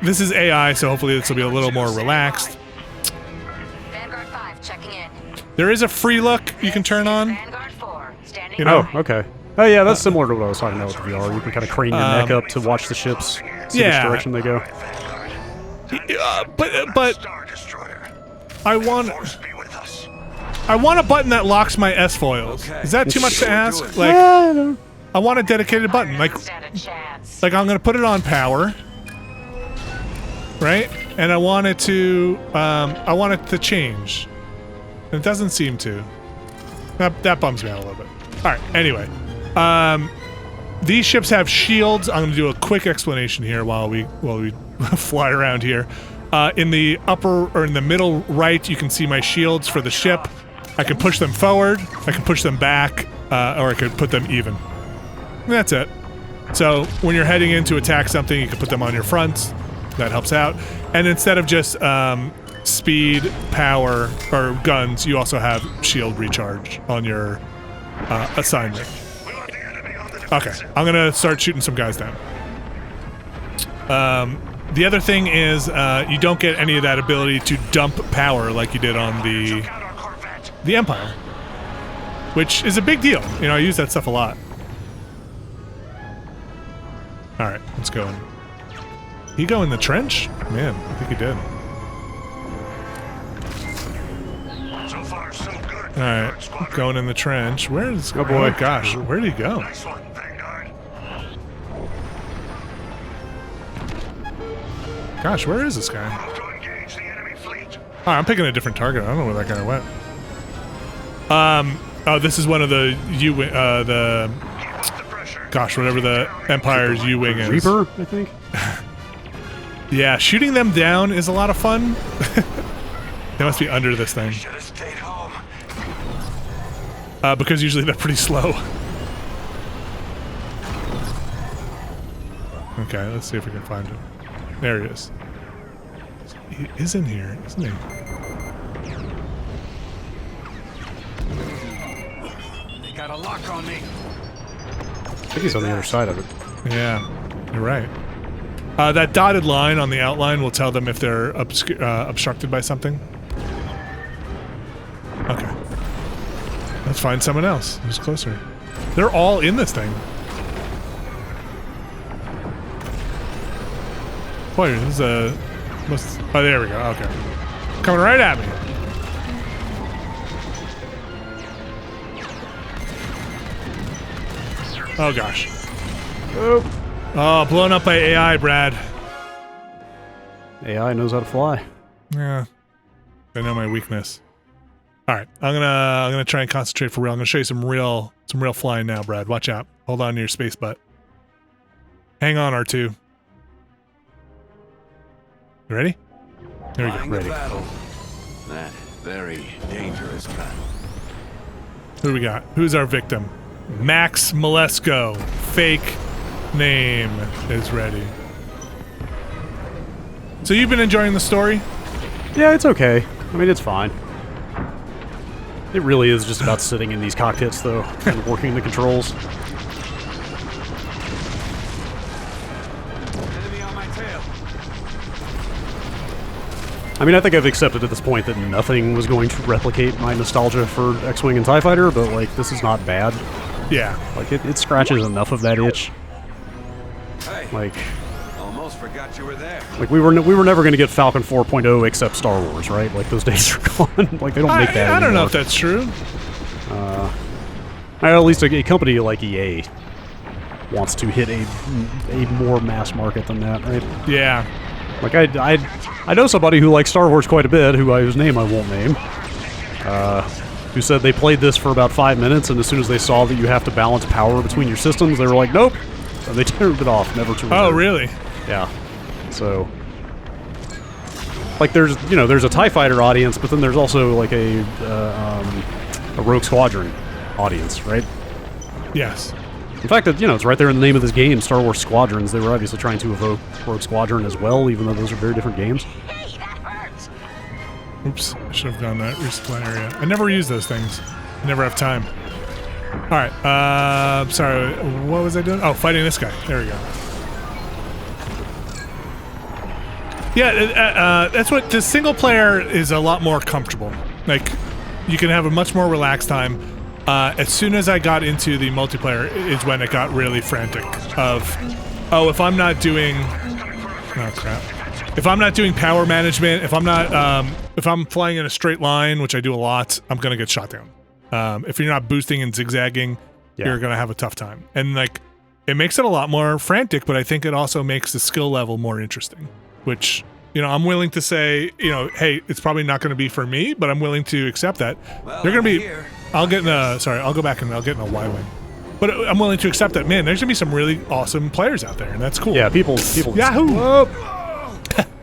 Speaker 1: this is AI, so hopefully this will be a little more relaxed.
Speaker 11: Vanguard 5 checking in.
Speaker 1: There is a free look you can turn on.
Speaker 11: Vanguard 4 standing.
Speaker 1: You know?
Speaker 2: Oh, okay. Oh yeah, that's similar to what I was talking about with the VR. You can kind of crane your neck up to watch the ships, see which direction they go.
Speaker 1: But I want a button that locks my S foils. Is that too much to ask? Like, I want a dedicated button. Like I'm gonna put it on power, right? And I want it to change. And it doesn't seem to. That bums me out a little bit. All right. Anyway, these ships have shields. I'm gonna do a quick explanation here while we fly around here. In the upper or in the middle right, you can see my shields for the ship. I can push them forward, I can push them back, or I could put them even. And that's it. So when you're heading in to attack something, you can put them on your front. That helps out. And instead of just speed, power, or guns, you also have shield recharge on your assignment. Okay, I'm gonna start shooting some guys down. The other thing is you don't get any of that ability to dump power like you did on the Empire, which is a big deal. You know, I use that stuff a lot. All right, let's go in. He go in the trench? Man, I think he did.
Speaker 12: So far, so good.
Speaker 1: All right, going in the trench. Where is? Oh boy, gosh, where did he go?
Speaker 12: Nice one, Vanguard.
Speaker 1: Gosh, where is this guy?
Speaker 12: To engage the enemy fleet.
Speaker 1: Oh, I'm picking a different target. I don't know where that guy went. Oh, this is one of the gosh, whatever the Empire's U-wing is.
Speaker 2: Reaper, I think.
Speaker 1: Yeah, shooting them down is a lot of fun. They must be under this thing.
Speaker 12: Should have stayed home.
Speaker 1: Because usually they're pretty slow. Okay, let's see if we can find him. There he is. He is in here, isn't he?
Speaker 12: They got a lock on me.
Speaker 2: I think he's on the other side of it.
Speaker 1: Yeah, you're right. That dotted line on the outline will tell them if they're obstructed by something. Okay. Let's find someone else who's closer. They're all in this thing. Boy, this is a... Oh, there we go. Okay. Coming right at me. Oh, gosh. Oh, blown up by AI, Brad.
Speaker 2: AI knows how to fly.
Speaker 1: Yeah. I know my weakness. All right. I'm gonna try and concentrate for real. I'm gonna show you some real flying now, Brad. Watch out. Hold on to your space butt. Hang on, R2. You ready? There we go. Ready.
Speaker 12: Battle. That very dangerous battle.
Speaker 1: Who do we got? Who's our victim? Max Malesko. Fake name is ready. So you've been enjoying the story?
Speaker 2: Yeah, it's okay. I mean, it's fine. It really is just about sitting in these cockpits, though, and working the controls.
Speaker 12: Enemy on my tail.
Speaker 2: I mean, I think I've accepted at this point that nothing was going to replicate my nostalgia for X-Wing and TIE Fighter, but, like, this is not bad.
Speaker 1: Yeah.
Speaker 2: Like, it scratches enough of that itch.
Speaker 12: Hey,
Speaker 2: Like,
Speaker 12: almost forgot you were there.
Speaker 2: like we were never going to get Falcon 4.0 except Star Wars, right? Like, those days are gone. Like, they don't make that
Speaker 1: I don't know
Speaker 2: anymore.
Speaker 1: if that's true.
Speaker 2: At least a company like EA wants to hit a more mass market than that, right?
Speaker 1: Yeah.
Speaker 2: Like, I know somebody who likes Star Wars quite a bit, whose name I won't name, who said they played this for about 5 minutes, and as soon as they saw that you have to balance power between your systems, they were like, nope, and they turned it off, never to return.
Speaker 1: Oh, really?
Speaker 2: Yeah. So, like, there's a TIE Fighter audience, but then there's also, like, a Rogue Squadron audience, right?
Speaker 1: Yes.
Speaker 2: In fact, it's right there in the name of this game, Star Wars Squadrons. They were obviously trying to evoke Rogue Squadron as well, even though those are very different games.
Speaker 11: Hey, that hurts.
Speaker 1: Oops, I should have gone that resupply area. I never use those things. I never have time. Alright, sorry, what was I doing? Oh, fighting this guy. There we go. Yeah, that's what, the single player is a lot more comfortable. Like, you can have a much more relaxed time. As soon as I got into the multiplayer is when it got really frantic of, oh, if I'm not doing, oh crap. If I'm not doing power management, if I'm flying in a straight line, which I do a lot, I'm gonna get shot down. If you're not boosting and zigzagging, you're gonna have a tough time. And like, it makes it a lot more frantic, but I think it also makes the skill level more interesting, which, I'm willing to say, hey, it's probably not gonna be for me, but I'm willing to accept that.
Speaker 12: Well,
Speaker 1: They're gonna be,
Speaker 12: here.
Speaker 1: I'll get in a, sorry, I'll go back and I'll get in a Y-Wing. But I'm willing to accept that, man, there's gonna be some really awesome players out there, and that's cool.
Speaker 2: Yeah, people
Speaker 1: Yahoo!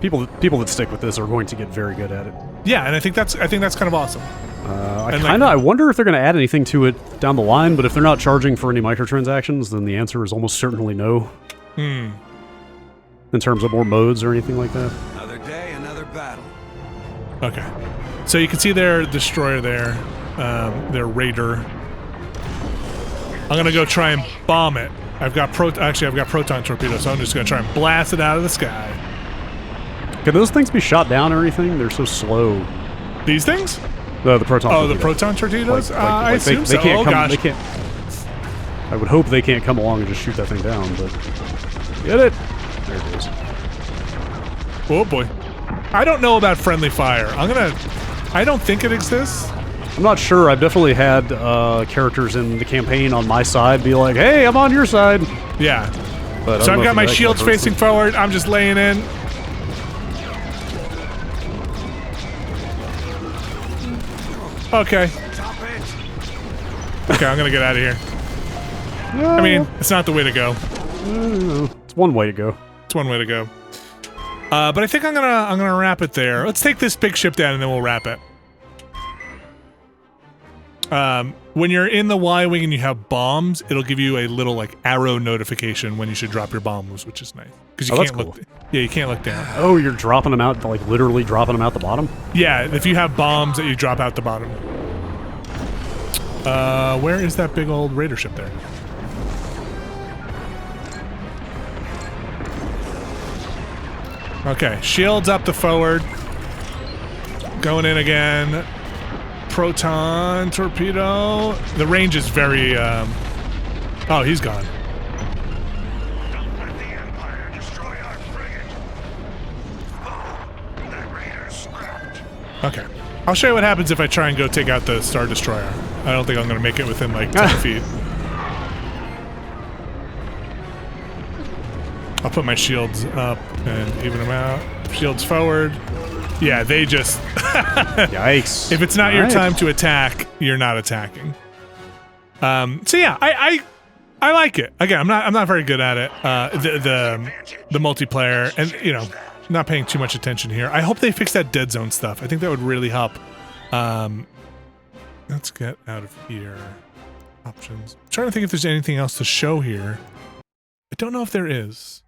Speaker 2: people that stick with this are going to get very good at it.
Speaker 1: Yeah, and I think that's kind of awesome.
Speaker 2: I wonder if they're going to add anything to it down the line, but if they're not charging for any microtransactions, then the answer is almost certainly no. In terms of more modes or anything like that.
Speaker 12: Another day, another battle.
Speaker 1: Okay. So you can see their destroyer there, their raider. I'm gonna go try and bomb it. I've got Proton Torpedo, so I'm just gonna try and blast it out of the sky.
Speaker 2: Can those things be shot down or anything? They're so slow.
Speaker 1: These things?
Speaker 2: No, the Proton Torpedo.
Speaker 1: The Proton Torpedoes? I assume
Speaker 2: they
Speaker 1: so.
Speaker 2: can't
Speaker 1: Oh,
Speaker 2: come,
Speaker 1: gosh.
Speaker 2: They can't. I would hope they can't come along and just shoot that thing down, but... Get it! There it is.
Speaker 1: Oh boy. I don't know about friendly fire. I don't think it exists.
Speaker 2: I'm not sure. I've definitely had characters in the campaign on my side be like, hey, I'm on your side.
Speaker 1: Yeah.
Speaker 2: But
Speaker 1: so I've got my shields facing forward. I'm just laying in. Okay. Okay, I'm gonna get out of here. I mean, it's not the way to go.
Speaker 2: It's one way to go.
Speaker 1: It's one way to go. But I think I'm gonna wrap it there. Let's take this big ship down and then we'll wrap it. When you're in the Y-Wing and you have bombs, it'll give you a little like arrow notification when you should drop your bombs, which is nice. Because you can't look. Yeah, you can't look down.
Speaker 2: Oh, you're dropping them out, like literally dropping them out the bottom?
Speaker 1: Yeah, if you have bombs that you drop out the bottom. Where is that big old raider ship there? Okay, shields up to forward. Going in again. Proton Torpedo. The range is very, oh, he's gone.
Speaker 5: Don't let the Empire destroy our frigate. Oh, that raider's scrapped.
Speaker 1: Okay. I'll show you what happens if I try and go take out the Star Destroyer. I don't think I'm going to make it within like 10 feet. I'll put my shields up and even them out. Shields forward. Yeah, they just...
Speaker 2: Yikes.
Speaker 1: If it's not your time to attack, you're not attacking. So yeah, I like it. Again, I'm not very good at it. The multiplayer, and not paying too much attention here. I hope they fix that dead zone stuff. I think that would really help. Let's get out of here. Options. I'm trying to think if there's anything else to show here. I don't know if there is.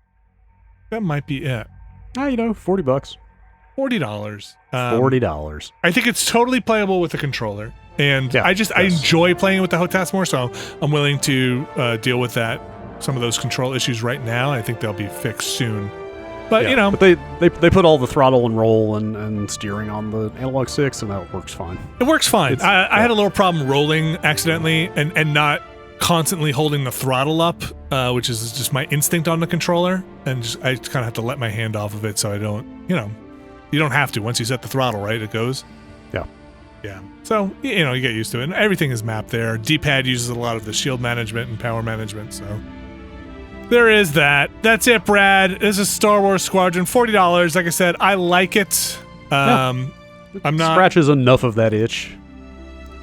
Speaker 1: That might be it.
Speaker 2: $40.
Speaker 1: $40.
Speaker 2: $40.
Speaker 1: I think it's totally playable with the controller. And
Speaker 2: Yeah,
Speaker 1: I enjoy playing with the HOTAS more, so I'm willing to deal with some of those control issues right now. I think they'll be fixed soon. But,
Speaker 2: But they put all the throttle and roll and steering on the analog sticks, and that works fine.
Speaker 1: It works fine. I had a little problem rolling accidentally and not constantly holding the throttle up, which is just my instinct on the controller. And I kind of have to let my hand off of it so I don't, you don't have to. Once you set the throttle, right, it goes.
Speaker 2: Yeah.
Speaker 1: Yeah. So, you get used to it. And everything is mapped there. D-pad uses a lot of the shield management and power management, so there is that. That's it, Brad. This is Star Wars Squadron. $40. Like I said, I like it. I'm not
Speaker 2: scratches enough of that itch.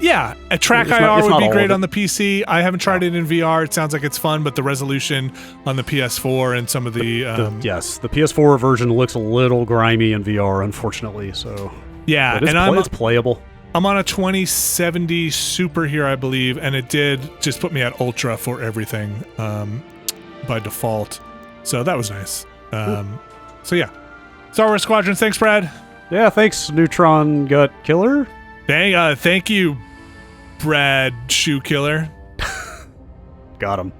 Speaker 1: Yeah, a track IR would be great on the PC. I haven't tried it in VR. It sounds like it's fun, but the resolution on the PS4 and some of the
Speaker 2: the PS4 version looks a little grimy in VR, unfortunately. So
Speaker 1: yeah,
Speaker 2: it's playable.
Speaker 1: I'm on a 2070 Super here, I believe, and it did just put me at Ultra for everything by default. So that was nice. So yeah, Star Wars Squadrons. Thanks, Brad.
Speaker 2: Yeah, thanks, Neutron Gut Killer.
Speaker 1: Thank you, Brad Shoe Killer.
Speaker 2: Got him.